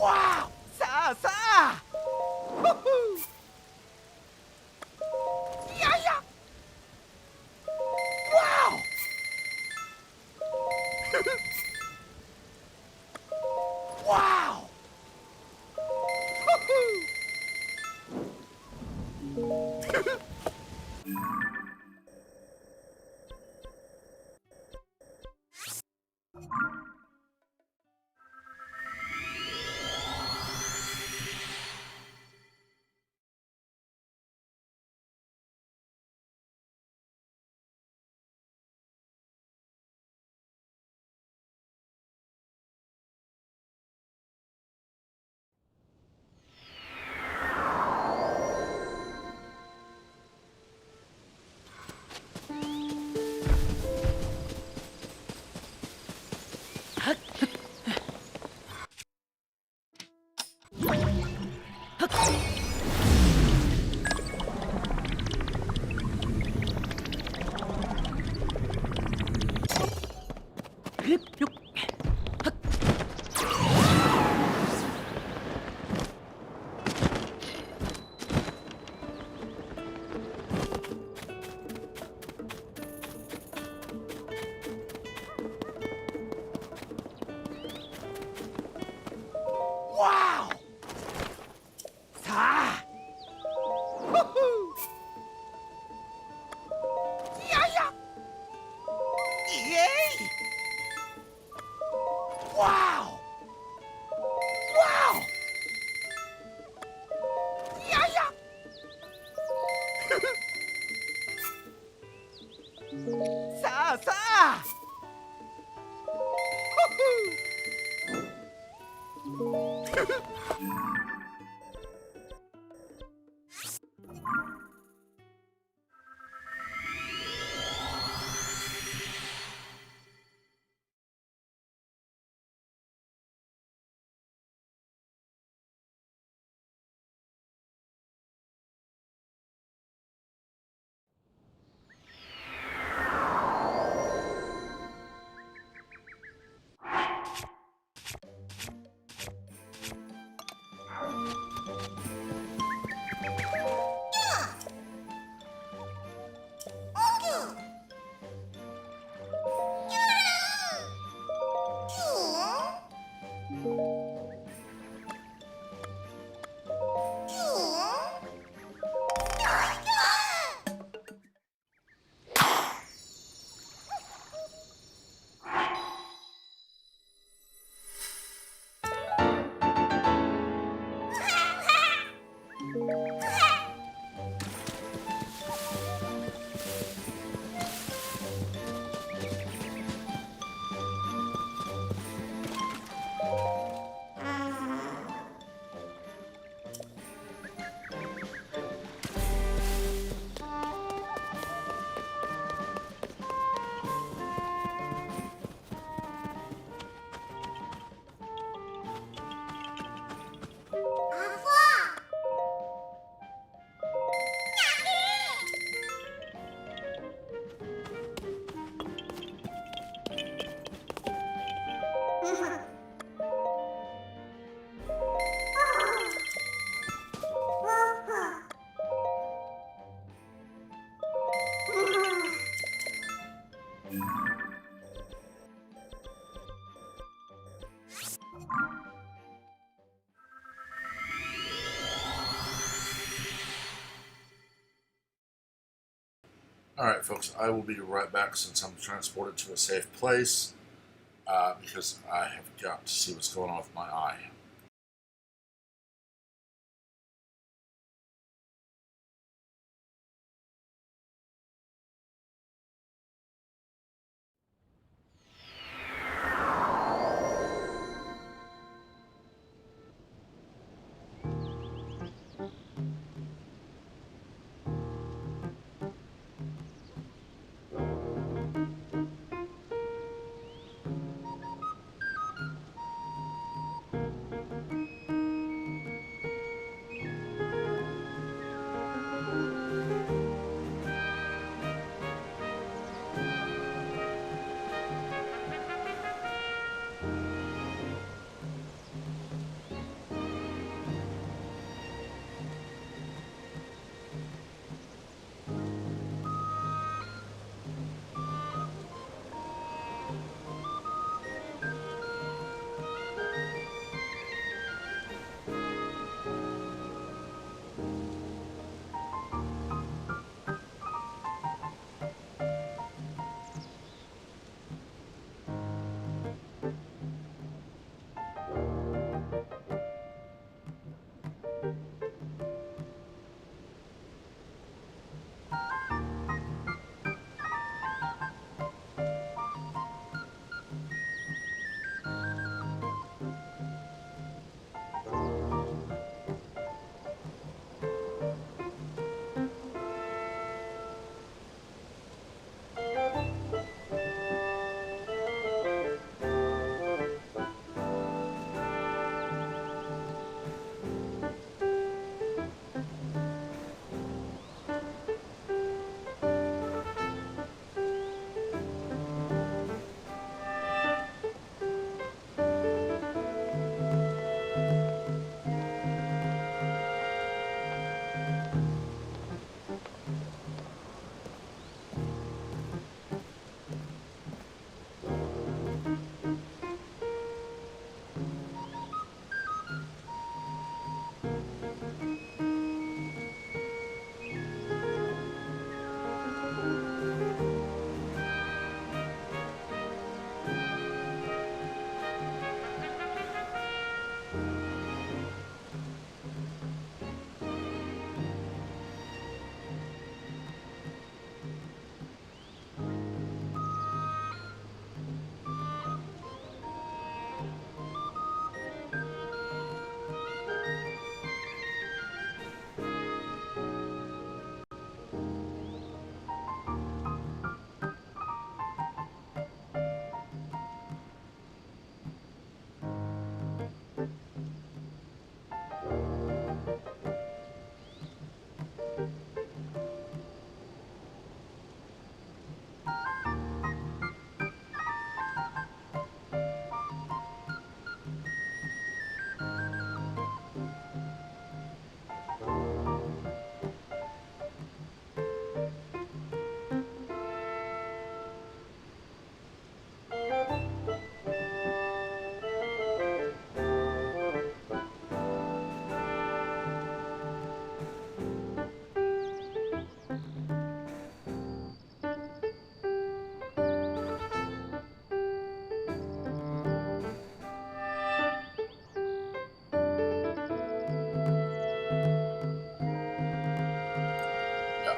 Wow! Sa! Sa! Woohoo! Yaya! Wow! 와우! 사! 후후! 야야! 예이! 와우! 와우! 야야! 사! 사! 후후! Alright, folks, I will be right back since I'm transported to a safe place because I have got to see what's going on with my eye.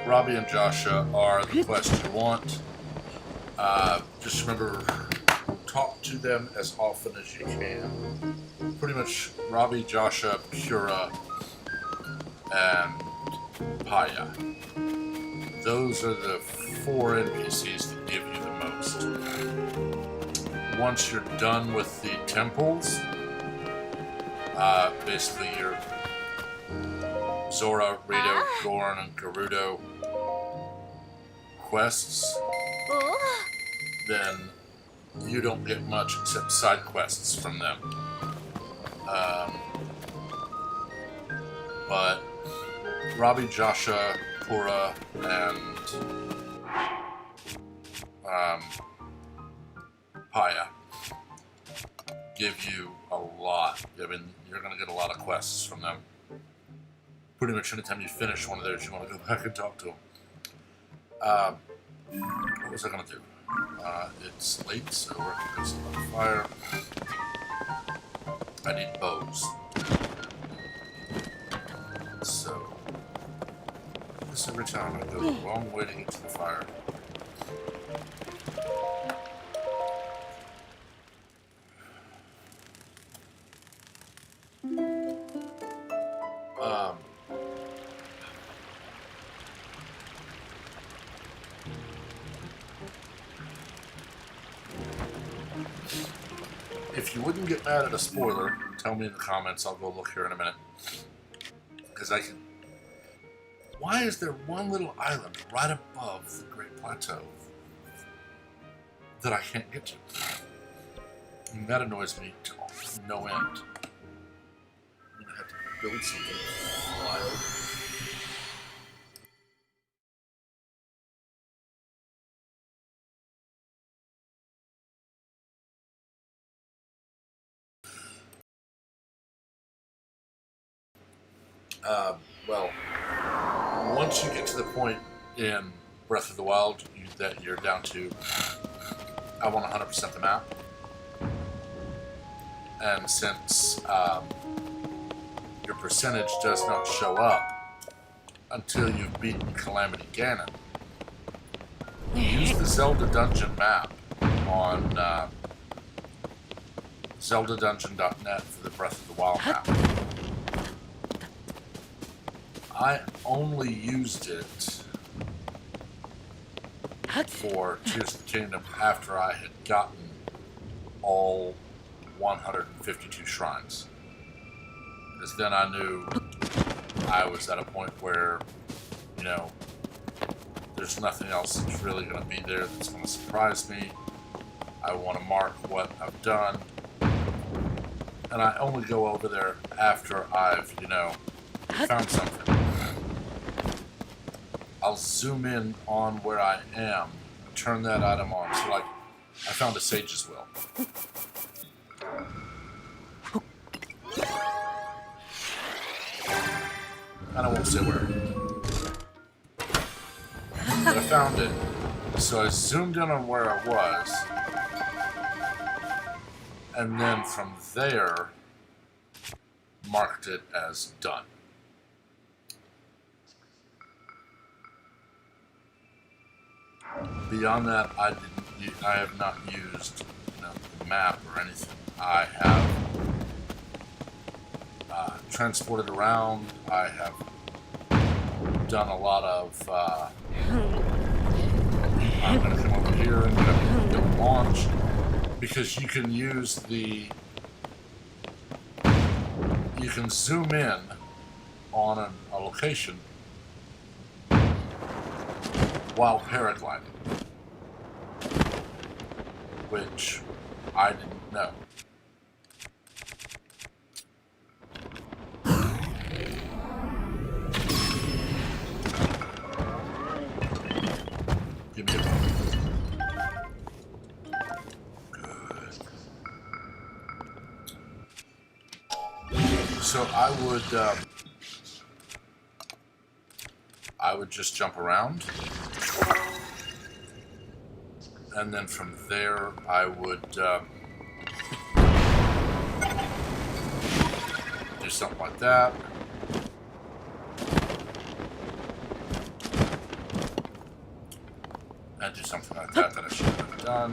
Robbie and Joshua are the quest you want. Just remember, talk to them as often as you can. Pretty much Robbie, Joshua, Pura, and Paya. Those are the 4 NPCs that give you the most. Once you're done with the temples, basically your Zora, Rito, Gorn, and Gerudo quests, then you don't get much except side quests from them. But Robbie, Joshua, Pura, and Paya give you a lot. I mean, you're going to get a lot of quests from them. Pretty much anytime you finish one of theirs, you want to go back and talk to them. What was I going to do? It's late, so we're going to go set on fire. I need bows. So, this every time I go the wrong way to get to the fire. If you wouldn't get mad at a spoiler, tell me in the comments. I'll go look here in a minute. Because I can... Why is there one little island right above the Great Plateau that I can't get to? And that annoys me to no end. I'm going to have to build something wild. Well, once you get to the point in Breath of the Wild that you're down to, I want 100% the map. And since your percentage does not show up until you've beaten Calamity Ganon, use the Zelda Dungeon map on zeldadungeon.net for the Breath of the Wild map. I only used it for Tears of the Kingdom after I had gotten all 152 shrines. Because then I knew I was at a point where, you know, there's nothing else that's really going to be there that's going to surprise me. I want to mark what I've done. And I only go over there after I've, you know, found something. I'll zoom in on where I am, turn that item on. So, like, I found a Sage's Will. And I won't say where. But I found it. So I zoomed in on where I was. And then from there, marked it as done. Beyond that, I have not used, you know, the map or anything. I have transported around. I have done a lot of. I'm going to come over here and go launch, because you can use the. You can zoom in on a location while paragliding, which I didn't know. Give me a moment. Good. So I would just jump around. And then from there, I would do something like that. do something like that I should have done.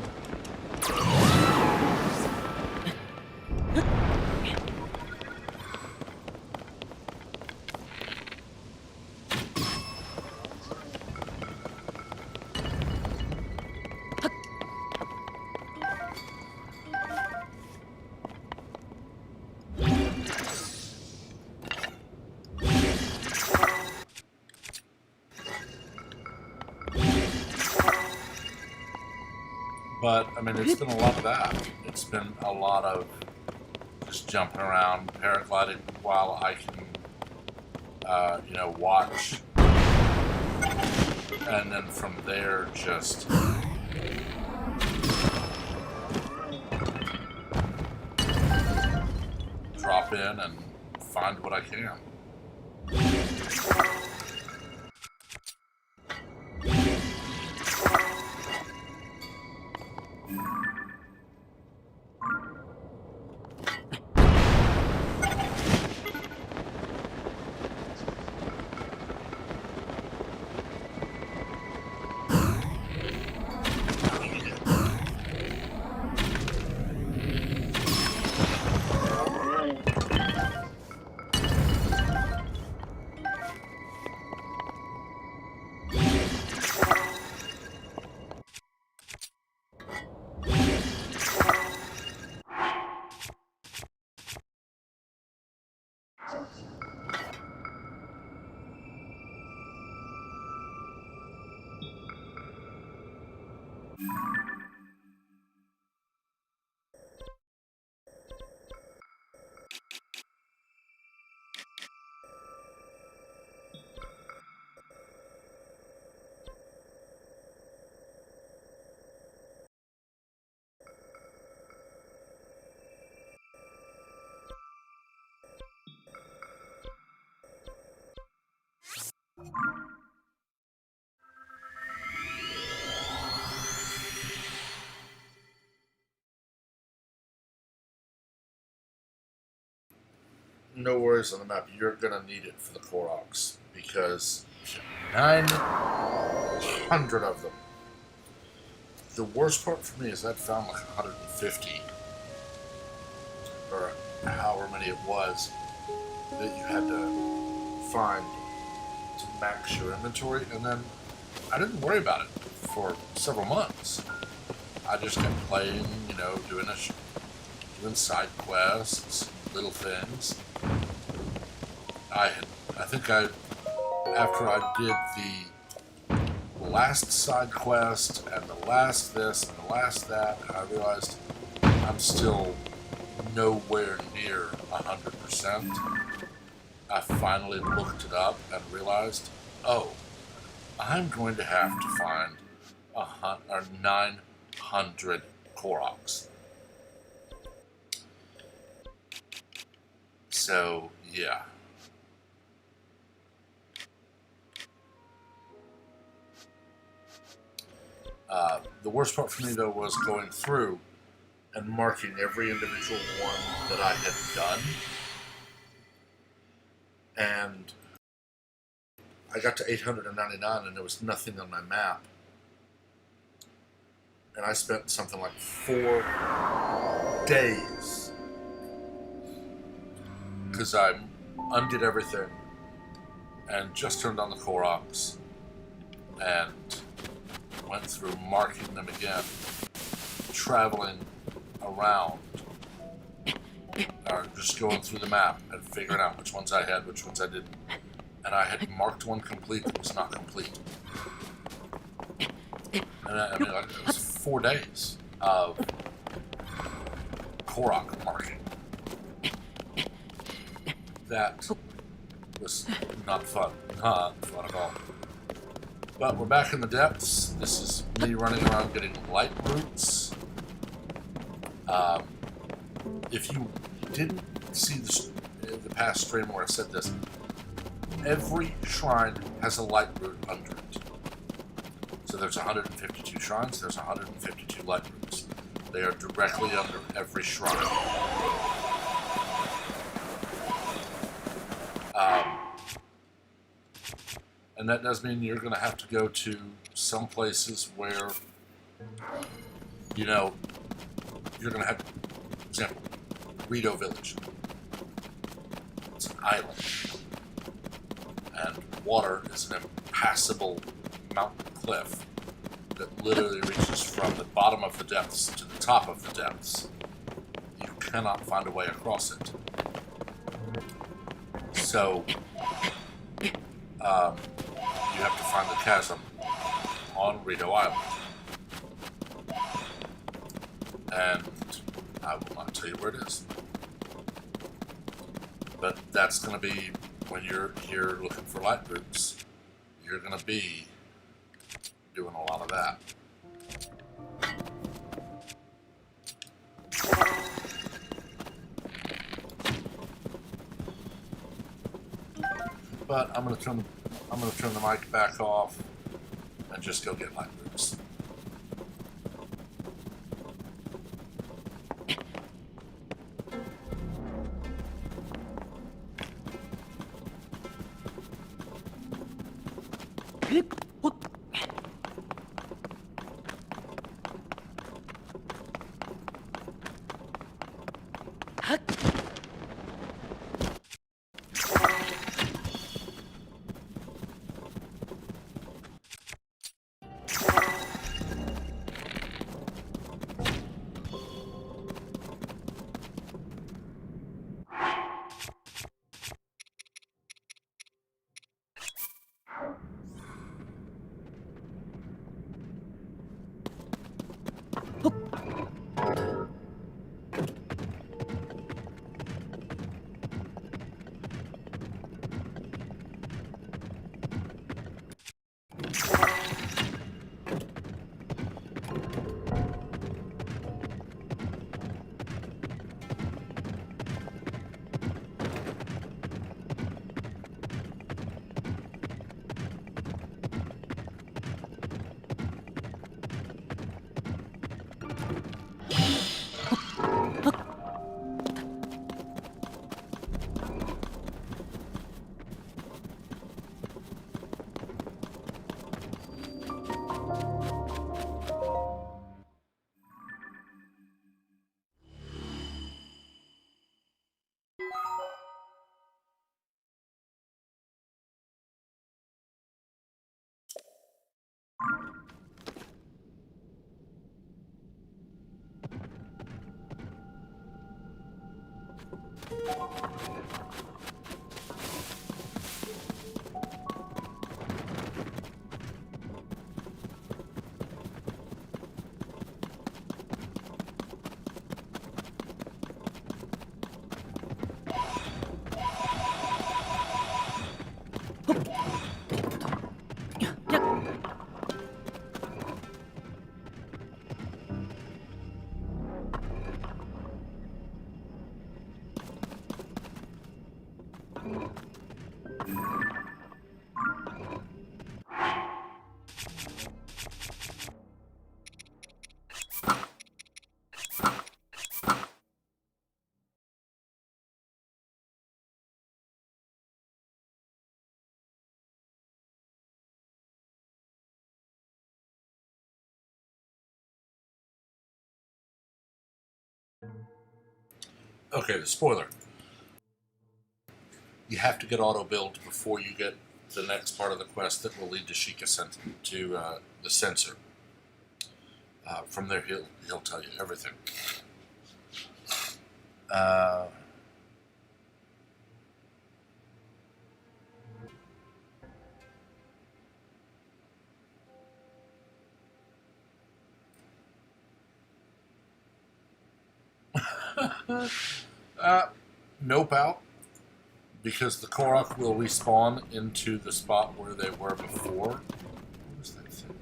But, I mean, it's been a lot of that. It's been a lot of just jumping around, paragliding while I can, you know, watch. And then from there, just drop in and find what I can. No worries on the map. You're gonna need it for the Koroks because 900 of them. The worst part for me is I found like 150 or however many it was that you had to find to max your inventory, and then I didn't worry about it for several months. I just kept playing, you know, doing side quests, little things. After I did the last side quest and the last this and the last that, I realized I'm still nowhere near 100%. I finally looked it up and realized, oh, I'm going to have to find 900 Koroks. So, yeah. The worst part for me, though, was going through and marking every individual one that I had done. And I got to 899 and there was nothing on my map. And I spent something like 4 days because I undid everything and just turned on the Koroks and went through marking them again, traveling around, or just going through the map and figuring out which ones I had, which ones I didn't. And I had marked one complete that was not complete. And I mean, like, it was 4 days of Korok marking. That was not fun. Not fun at all. But we're back in the depths. This is me running around getting light roots. If you didn't see the past stream where I said this, every shrine has a light root under it. So there's 152 shrines, there's 152 light roots. They are directly under every shrine. And that does mean you're going to have to go to some places where, you know, you're going to have, for example, Rito Village. It's an island. And water is an impassable mountain cliff that literally reaches from the bottom of the depths to the top of the depths. You cannot find a way across it. So, you have to find the chasm on Rito Island. And I will not tell you where it is. But that's going to be, when you're here looking for light groups, you're going to be doing a lot of that. But I'm going to turn the mic back off and just go get light groups. Okay, the spoiler. You have to get auto build before you get the next part of the quest that will lead to to the censor. From there, he'll tell you everything. Nope out. Because the Korok will respawn into the spot where they were before. What was that thing?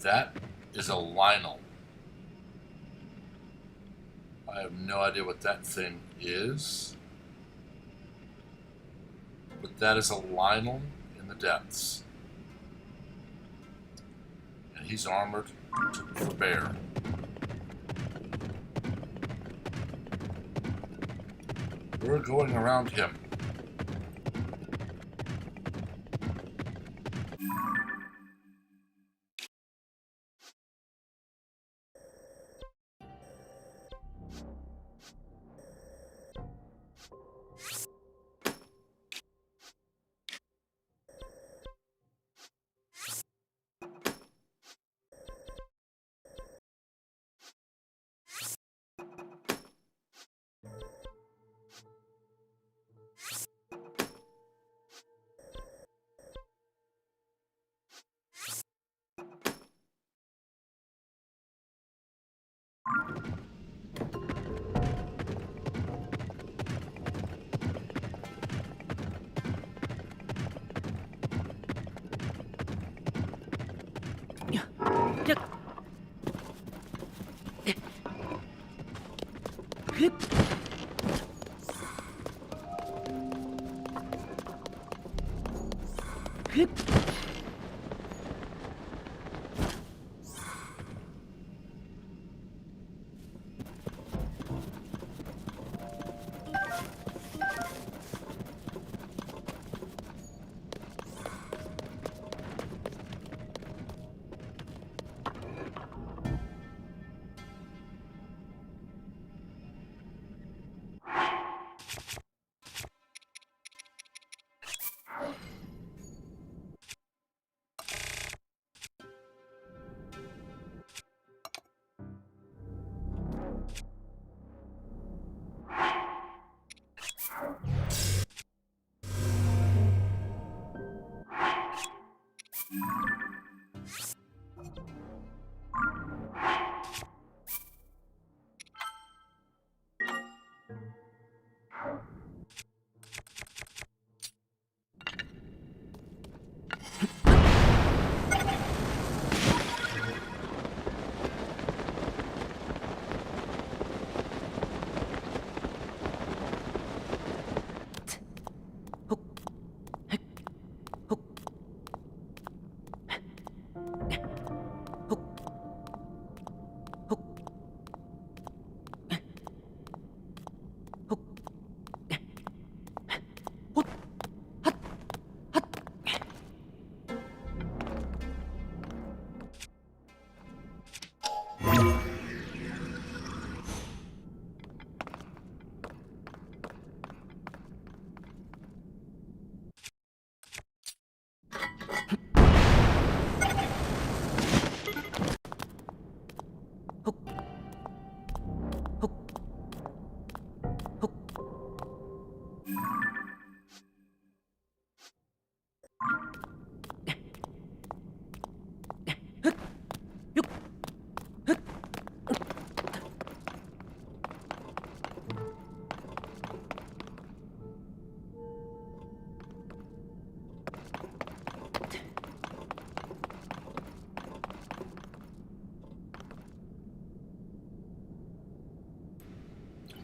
That is a Lionel. I have no idea what that thing is. But that is a Lionel in the depths. And he's armored for bear. We're going around him.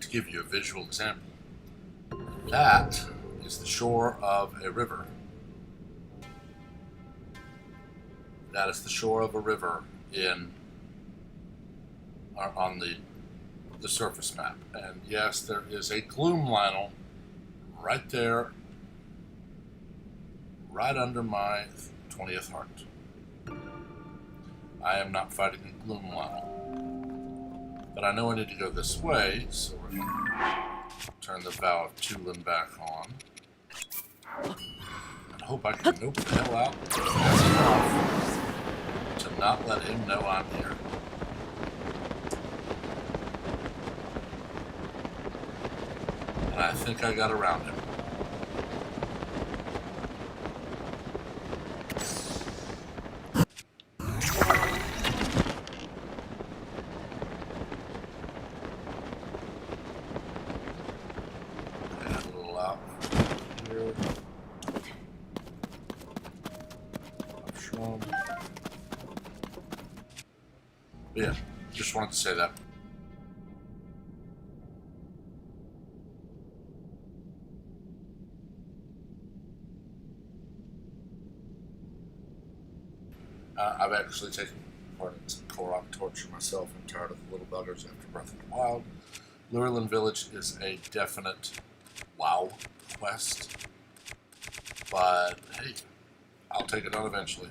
To give you a visual example, that is the shore of a river. That is the shore of a river on the surface map. And yes, there is a gloom Lionel right there, right under my 20th heart. I am not fighting a gloom Lionel. But I know I need to go this way, so we're going to turn the Vow of Tulin back on. And hope I can nope the hell out fast enough to not let him know I'm here. And I think I got around him. Yeah, just wanted to say that. I've actually taken running some Korok torture myself. I'm tired of the little buggers after Breath of the Wild. Lurelin Village is a definite WoW quest. But hey, I'll take it on eventually.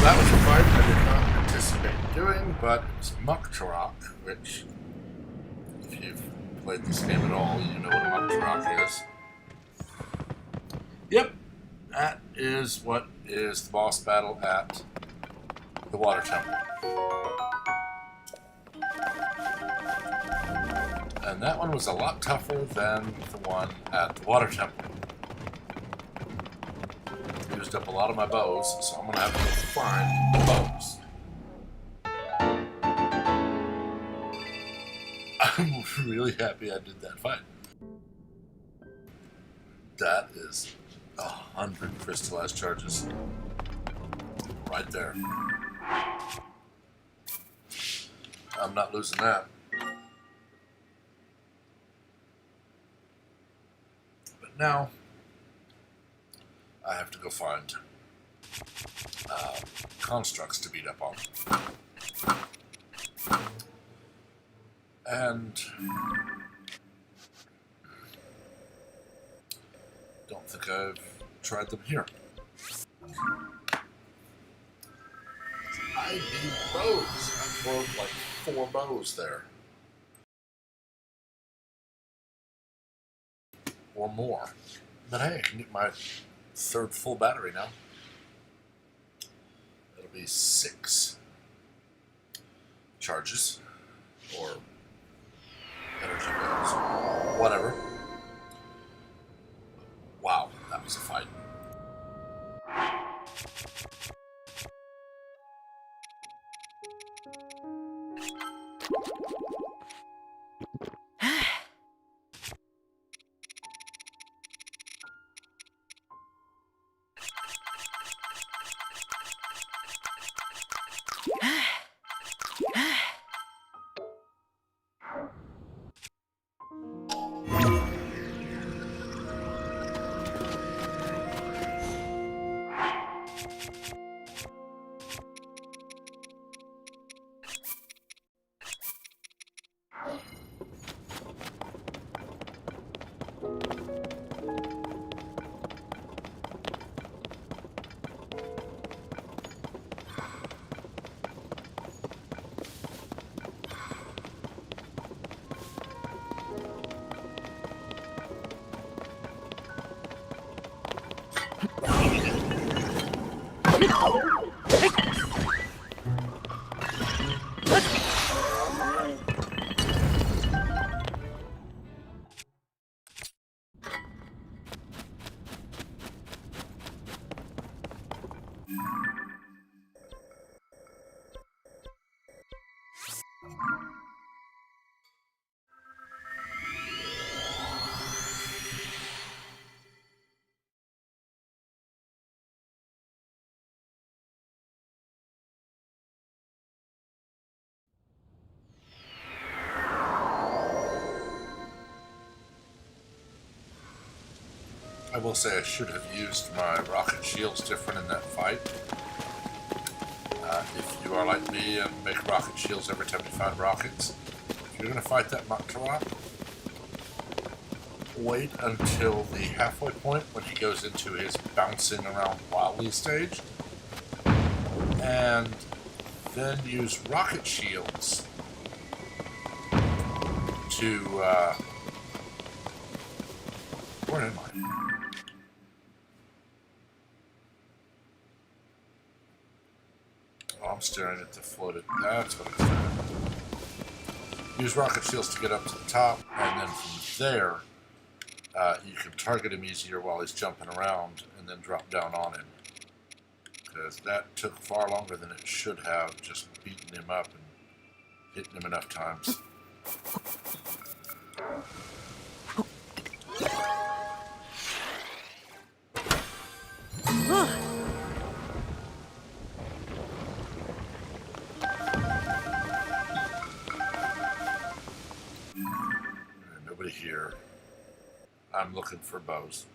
That was a fight I did not anticipate doing, but it was Muck Turok, which, if you've played this game at all, you know what a Muck Turok is. Yep, that is what is the boss battle at the Water Temple. And that one was a lot tougher than the one at the Water Temple. Used up a lot of my bows, so I'm gonna have to find the bows. I'm really happy I did that fight. That is 100 crystallized charges. Right there. I'm not losing that. But now I have to go find constructs to beat up on. And don't think I've tried them here. I need bows. I broke like 4 bows there. Or more. But hey, I need my 3rd full battery now. It'll be 6 charges or energy bells, whatever. Wow, that was a fight. I will say I should have used my rocket shields different in that fight. If you are like me and make rocket shields every time you find rockets, if you're going to fight that Makara, wait until the halfway point when he goes into his bouncing around wildly stage, and then use rocket shields to, where am I? Oh, I'm staring at the floated, that's what it's doing. Use rocket shields to get up to the top, and then from there, you can target him easier while he's jumping around, and then drop down on him. Because that took far longer than it should have, just beating him up and hitting him enough times. Nobody here. I'm looking for bows.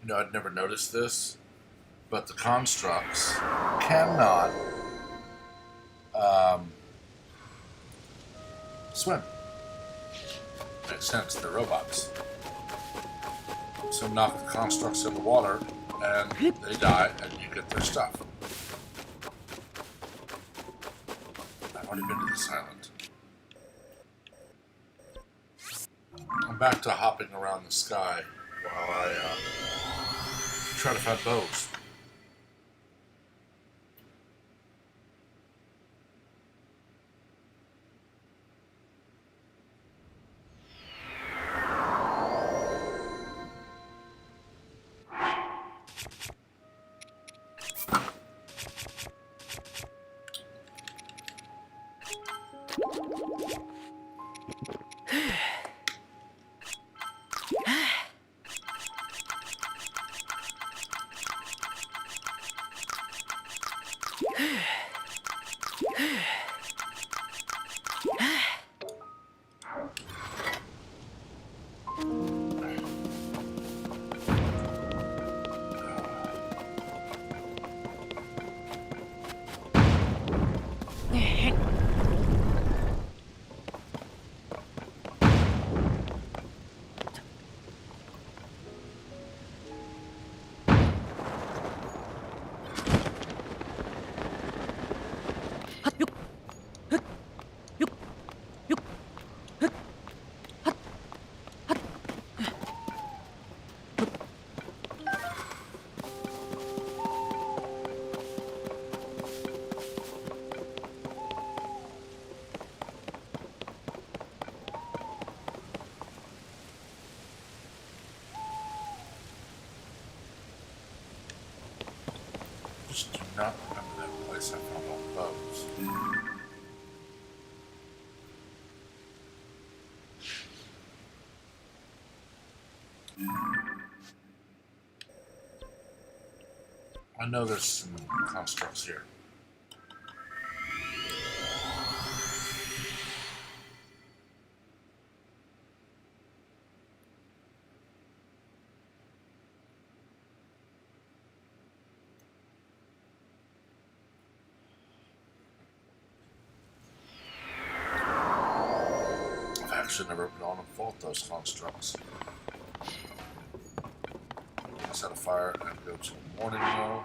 You know, I'd never noticed this, but the constructs cannot swim. Makes sense, they're robots. So knock the constructs in the water, and they die, and you get their stuff. I've already been to this island. I'm back to hopping around the sky while I try to find bows. Just do not remember that place I found all the bows. I know there's some constructs here. I've actually never gone and fought those constructs. Set a fire and go to the morning mode.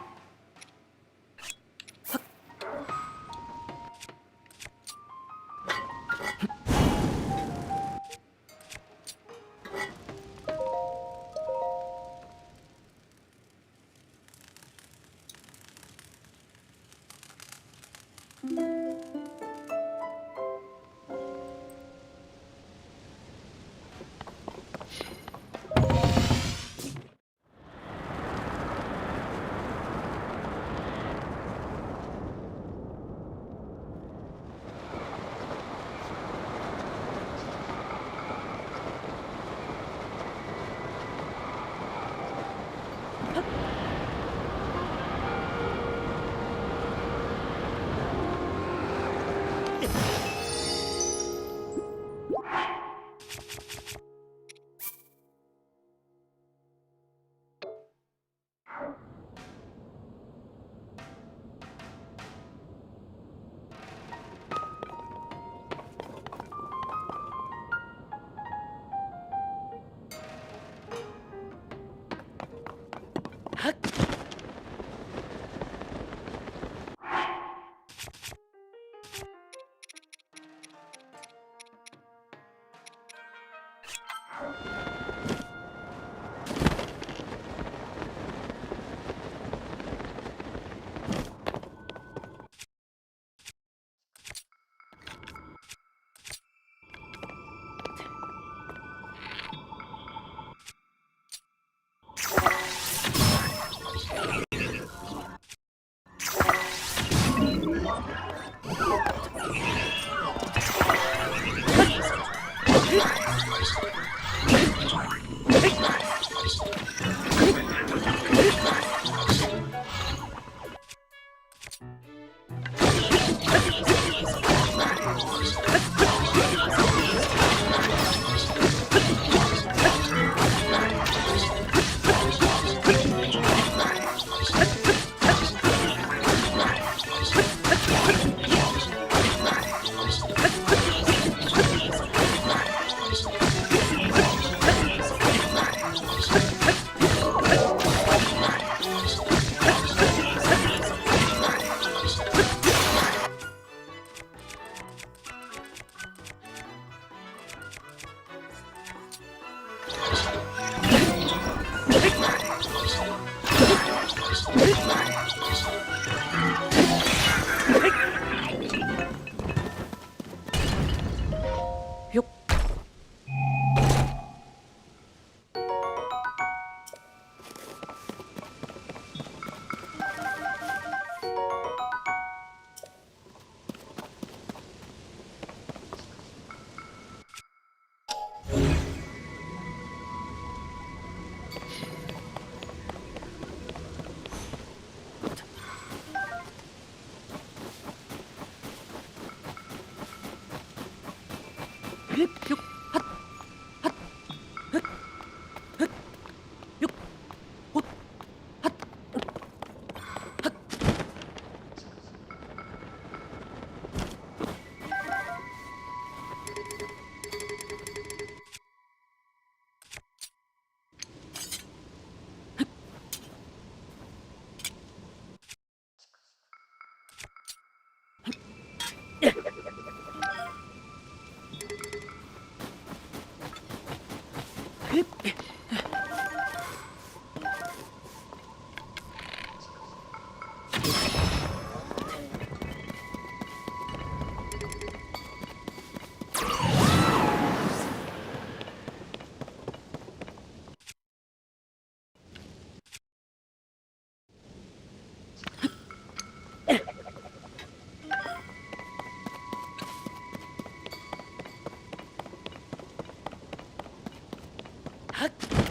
핫!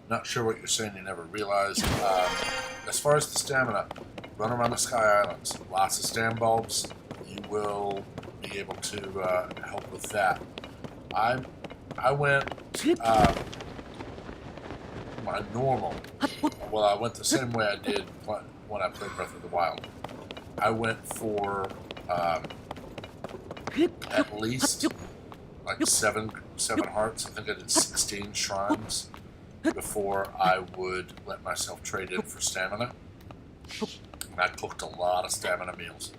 Not sure what you're saying, you never realized. As far as the stamina, run around the Sky Islands. Lots of stam bulbs. You will be able to help with that. I went my normal. Well, I went the same way I did when I played Breath of the Wild. I went for at least like seven hearts. I think I did 16 shrines before I would let myself trade in for stamina. And I cooked a lot of stamina meals.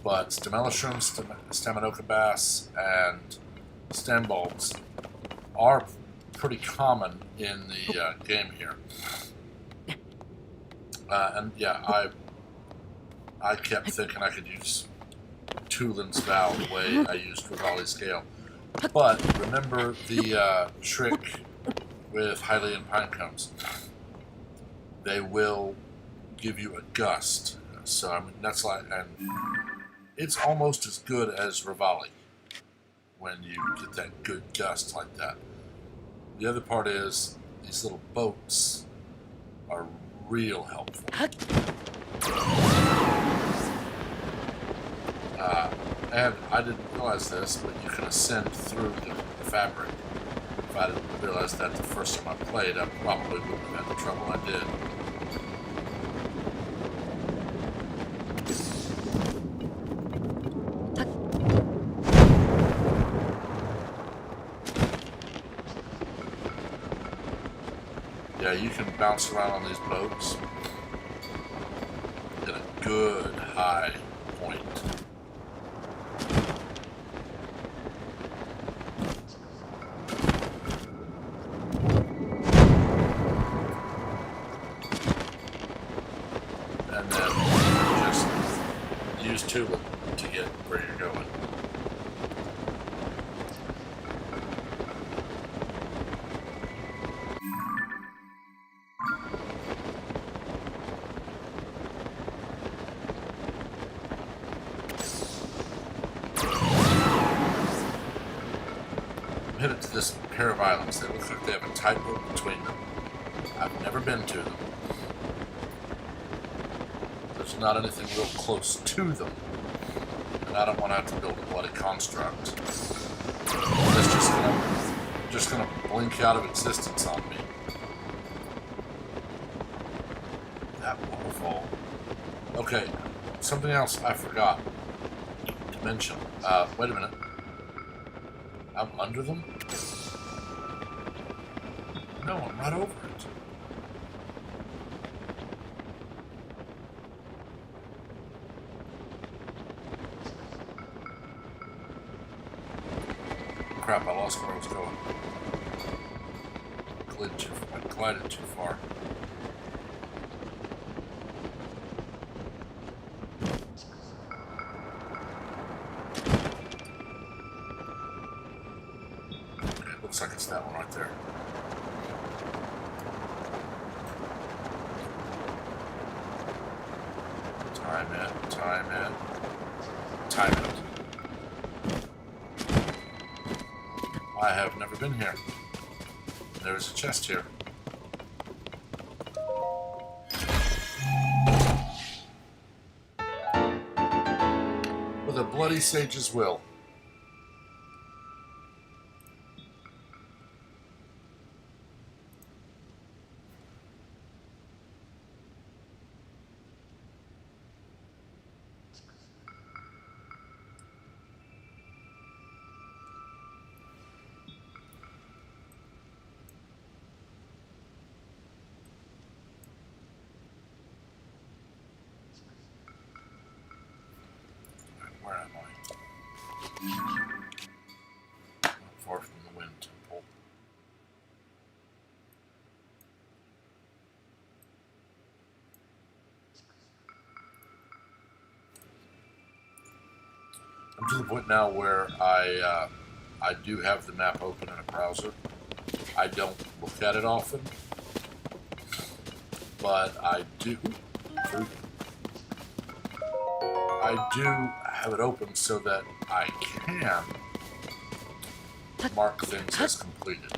But Stamelishroom, Staminoka Bass, and stem bulbs are pretty common in the game here. And yeah, I kept thinking I could use Tulin's Vow the way I used Rivali's Scale. But remember the trick with Hylian Pinecones. They will give you a gust. So I mean that's like, and it's almost as good as Rivali when you get that good gust like that. The other part is these little boats are real helpful. And I didn't realize this, but you can ascend through the fabric. If I didn't realize that the first time I played, I probably wouldn't have had the trouble I did. Yeah, you can bounce around on these boats at a good high point. And then just use Tulip to get where you're going. I'm headed to this pair of islands. They look like they have a tightrope between them. I've never been to them. There's not anything real close to them. And I don't want to have to build a bloody construct. That's just gonna blink out of existence on me. that waterfall. Okay, something else I forgot to mention. Wait a minute. I'm under them? No, I'm right over it. Crap, I lost where I was going. I glided too far. Okay, it looks like it's that one right there. Time it, time it, time it. I have never been here. There's a chest here. With a bloody sage's will. Where am I? Not far from the wind temple. I'm to the point now where I do have the map open in a browser. I don't look at it often, but I do have it open so that I can mark things as completed.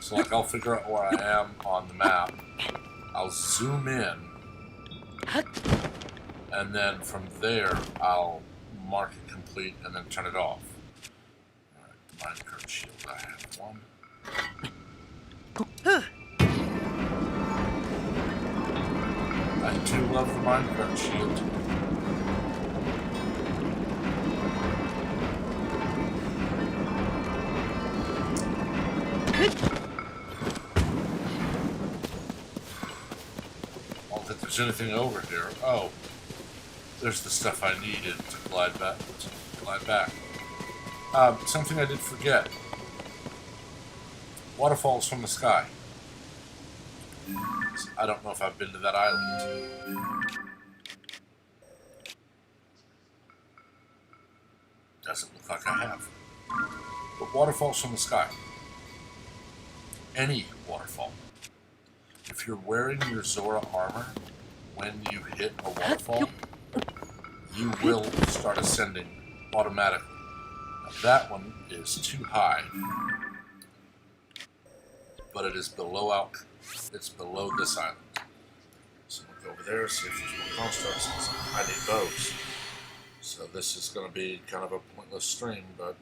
So like I'll figure out where I am on the map, I'll zoom in, and then from there I'll mark it complete and then turn it off. Alright, minecart shield, I have one. I do love the minecart shield. I don't think there's anything over here. Oh, there's the stuff I needed to glide back. Something I did forget. Waterfalls from the sky. I don't know if I've been to that island. Doesn't look like I have. But waterfalls from the sky. Any waterfall. If you're wearing your Zora armor, when you hit a waterfall, you will start ascending automatically. Now that one is too high, but it is below it's below this island. So we'll go over there, see if there's more constructs, because I need bows. So this is going to be kind of a pointless stream, but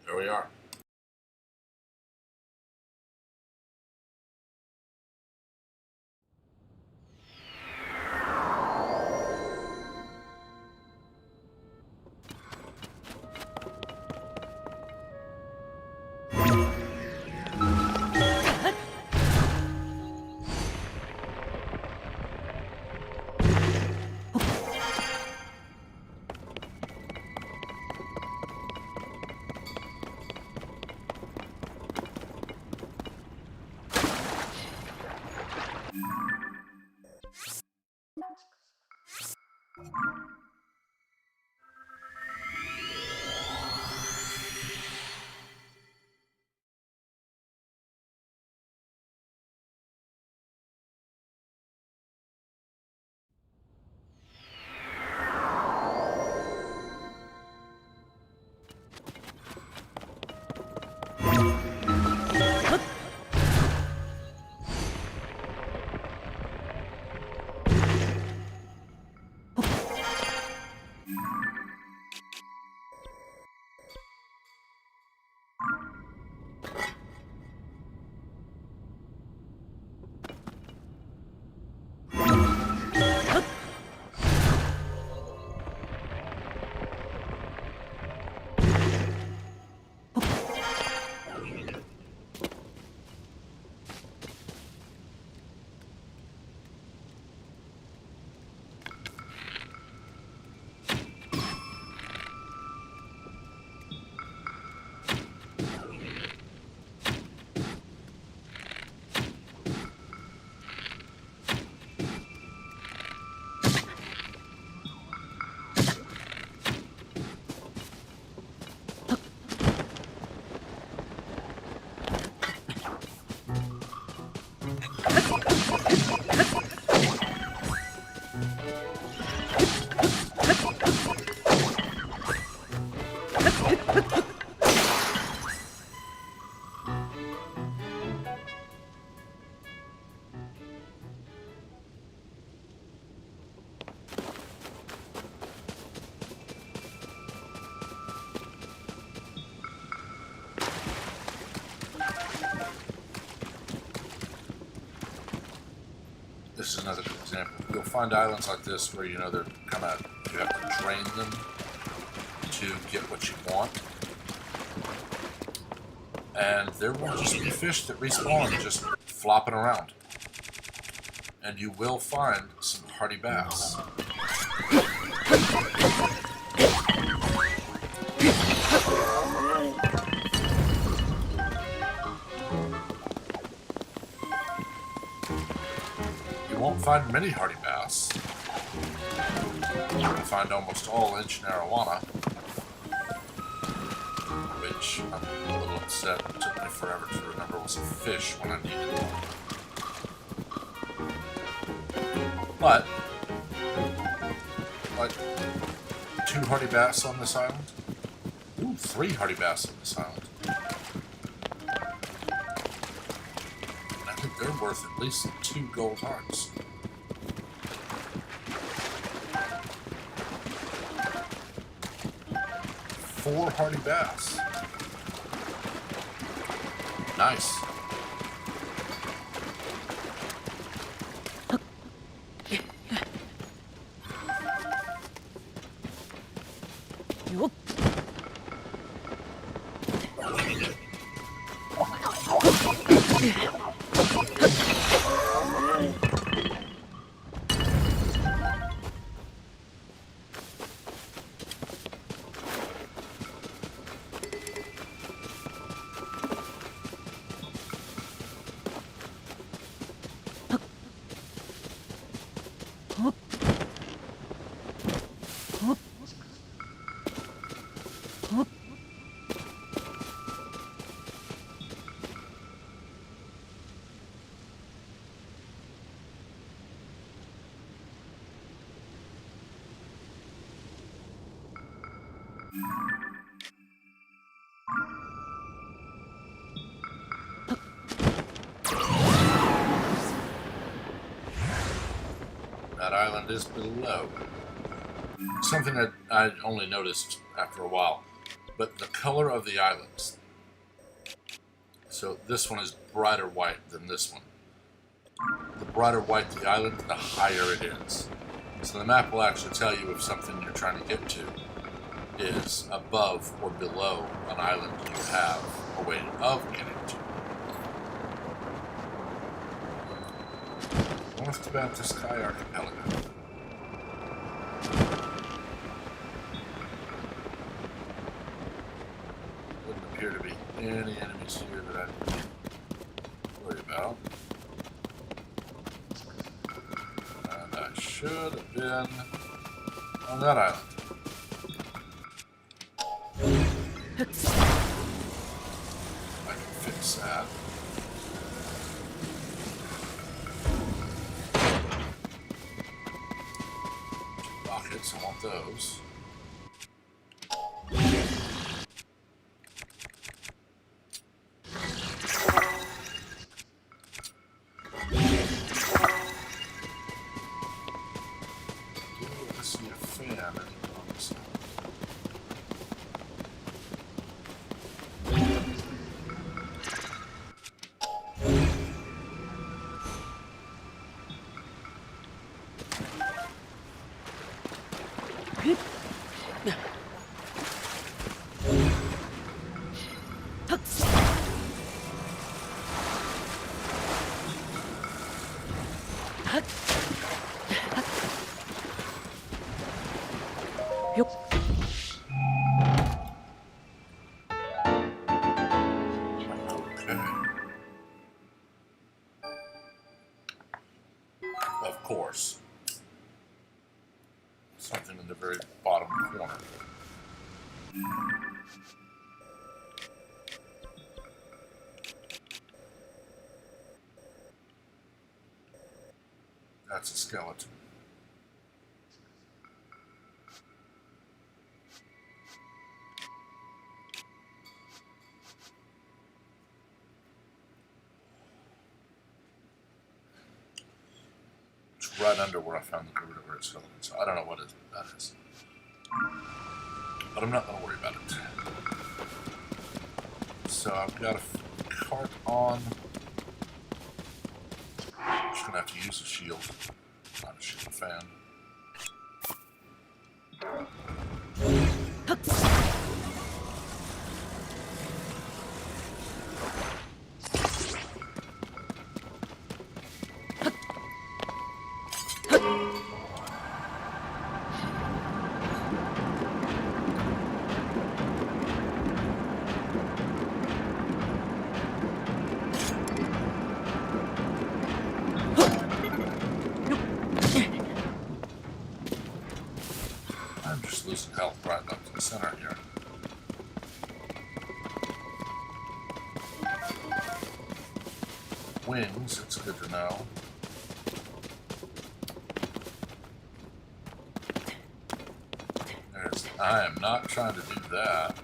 there we are. you'll find islands like this where, you know, they're kind of, you have to drain them to get what you want. And there will just be fish that respawn just flopping around. And you will find some hardy bass. You won't find many hardy bass. You'll find almost all inch arowana, which I'm a little upset. It took me forever to remember was a fish when I needed it. But, like, 2 hardy bass on this island. Ooh, 3 hardy bass on this island. And I think they're worth at least 2 gold hearts. Four hardy bass. Nice. Yup. That island is below. Something that I only noticed after a while, but the color of the islands. So this one is brighter white than this one. The brighter white the island, the higher it is. So the map will actually tell you if something you're trying to get to is above or below an island you have a way of getting to. North to Baptist Sky Archipelago. Wouldn't appear to be any enemies here that I need to worry about. And I should have been on that island. I can fix that. Buckets, I want those. I see a fan on the side. Yup. Okay. Of course. Something in the very bottom corner. That's a skeleton. It's right under where I found the Garuda skeleton, so I don't know what that is. But I'm not going to worry about it. So I've got a cart on. I'm just going to have to use a shield. Not a shield. fan. I'm just losing health right up to the center here. Wings, it's good to know. I am not trying to do that.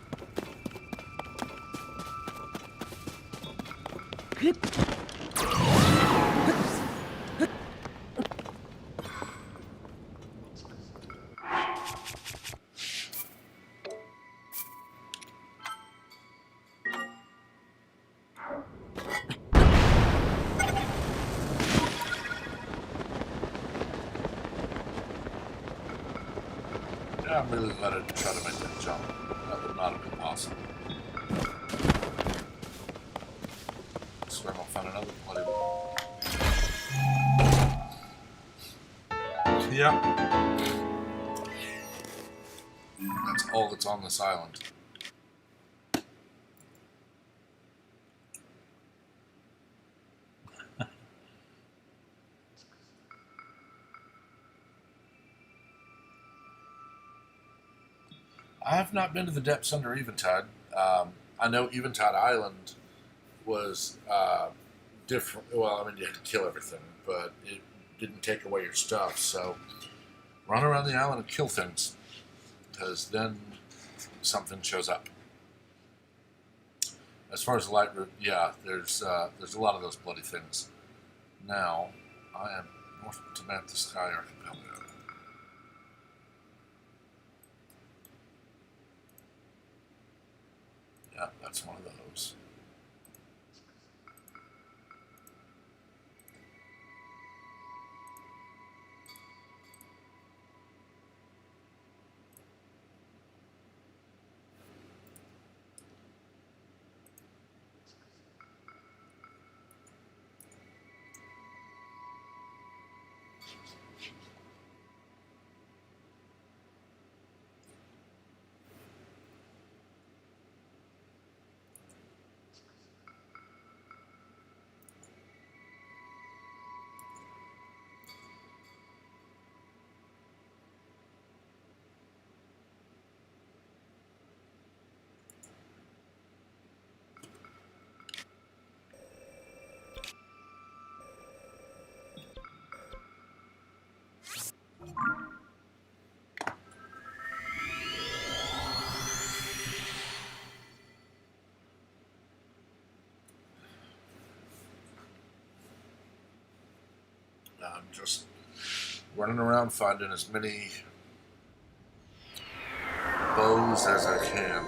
Yeah, I'm really glad to try to make that jump. That would not have been possible. I swear I'll find another bloody one. Yeah. That's all that's on this island. I have not been to the depths under Eventide. I know Eventide Island was different. Well, I mean, you had to kill everything, but it didn't take away your stuff. So run around the island and kill things, because then something shows up. As far as the light route, yeah, there's a lot of those bloody things. Now, I am north to map the Sky Archipelago. Yeah, that's one of those. I'm just running around finding as many bows as I can.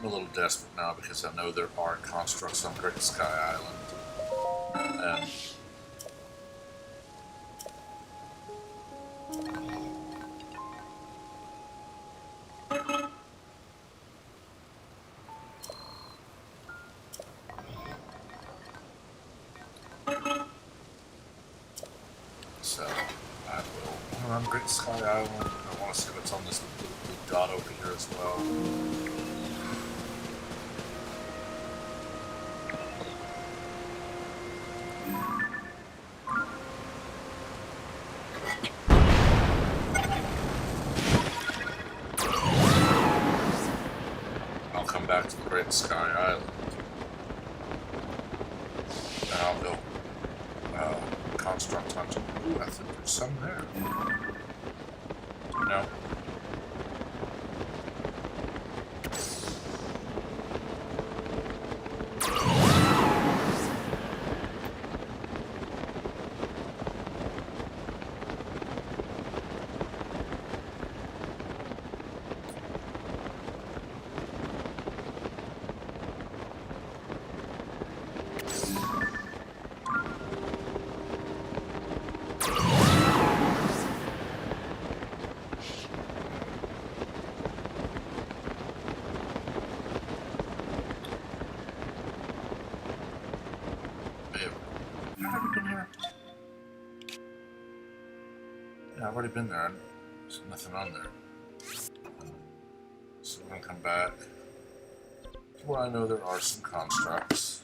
I'm a little desperate now because I know there are constructs on Great Sky Island. And so I will run Great Sky Island. I want to see what's on this little blue dot over here as well. I'll come back to the Great Sky Island. And I'll go construct hunting. Ooh, I think there's some there. No. I've already been there. There's nothing on there. So I'm gonna come back to where I know there are some constructs.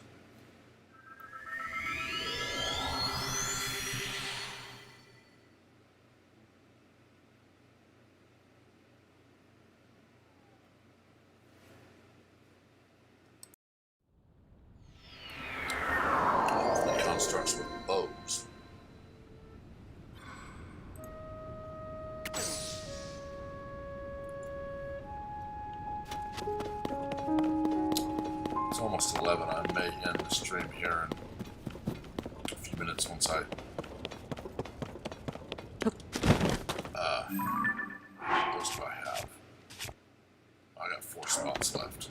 The constructs with bows. It's almost 11. I may end the stream here in a few minutes once I what else do I have? I got 4 spots left.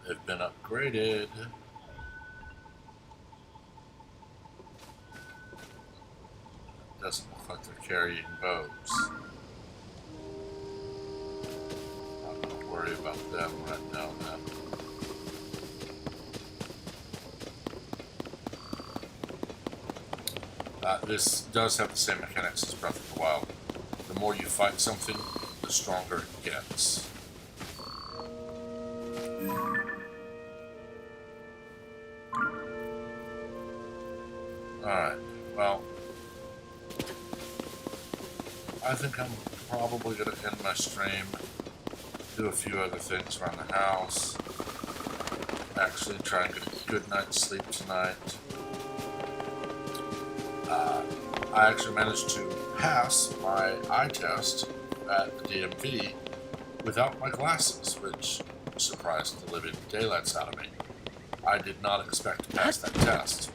They've been upgraded. doesn't look like they're carrying bows. Not going to worry about them right now then. This does have the same mechanics as Breath of the Wild. The more you fight something, the stronger it gets. Alright, well, I think I'm probably going to end my stream, do a few other things around the house, actually try and get a good night's sleep tonight. I actually managed to pass my eye test at the DMV without my glasses, which surprised the living daylights out of me. I did not expect to pass that test.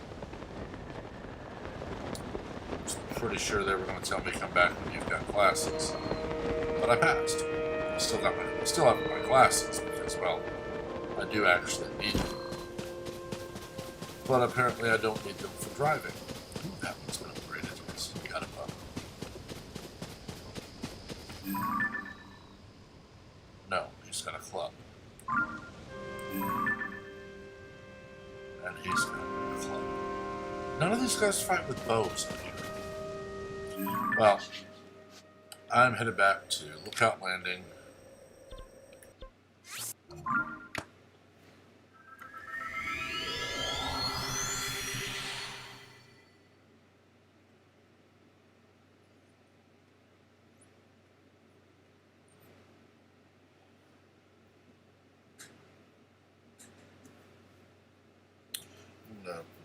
I was pretty sure they were going to tell me come back when you've got glasses, but I passed. I still have my glasses because, well, I do actually need them. But apparently I don't need them for driving. Ooh, that one's been upgraded. So you got a bug. No, he's got a club. And he's got a club. None of these guys fight with bows up here. Well, I'm headed back to Lookout Landing.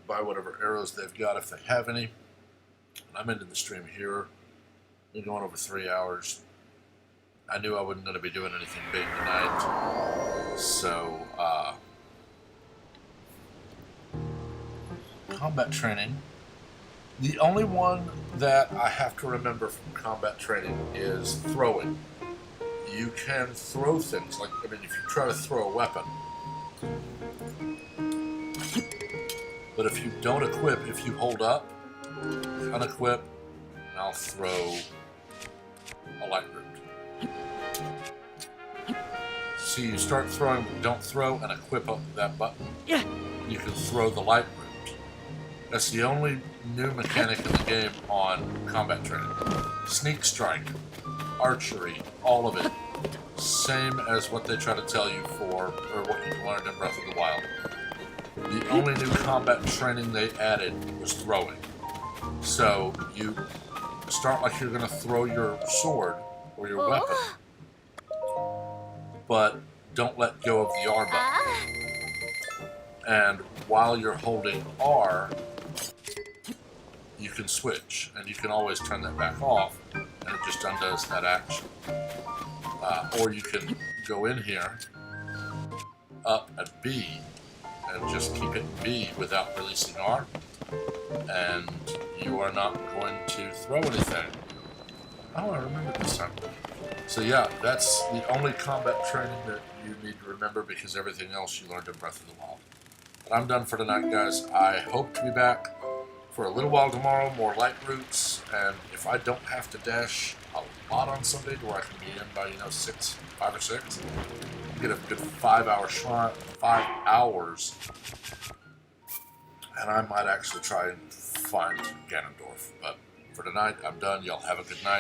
Buy whatever arrows they've got if they have any. I'm into the stream here. Been going over 3 hours. I knew I wasn't going to be doing anything big tonight. So, combat training. The only one that I have to remember from combat training is throwing. You can throw things, like, I mean, if you try to throw a weapon, but if you don't equip, if you hold up, unequip, and I'll throw a light root. So you start throwing, don't throw, and equip up that button. Yeah. You can throw the light root. That's the only new mechanic in the game on combat training. Sneak strike, archery, all of it. Same as what they try to tell you or what you learned in Breath of the Wild. The only new combat training they added was throwing. So you start like you're going to throw your sword or your weapon, but don't let go of the R button. And while you're holding R, you can switch, and you can always turn that back off, and it just undoes that action. Or you can go in here, up at B, and just keep it B without releasing R, and you are not going to throw anything. Oh, I remember this time. So yeah, that's the only combat training that you need to remember, because everything else you learned in Breath of the Wild. But I'm done for tonight, guys. I hope to be back for a little while tomorrow, more light routes, and if I don't have to dash a lot on Sunday to where I can be in by, 5 or 6, get a good 5 hours, and I might actually try and find Ganondorf. But for tonight, I'm done. Y'all have a good night.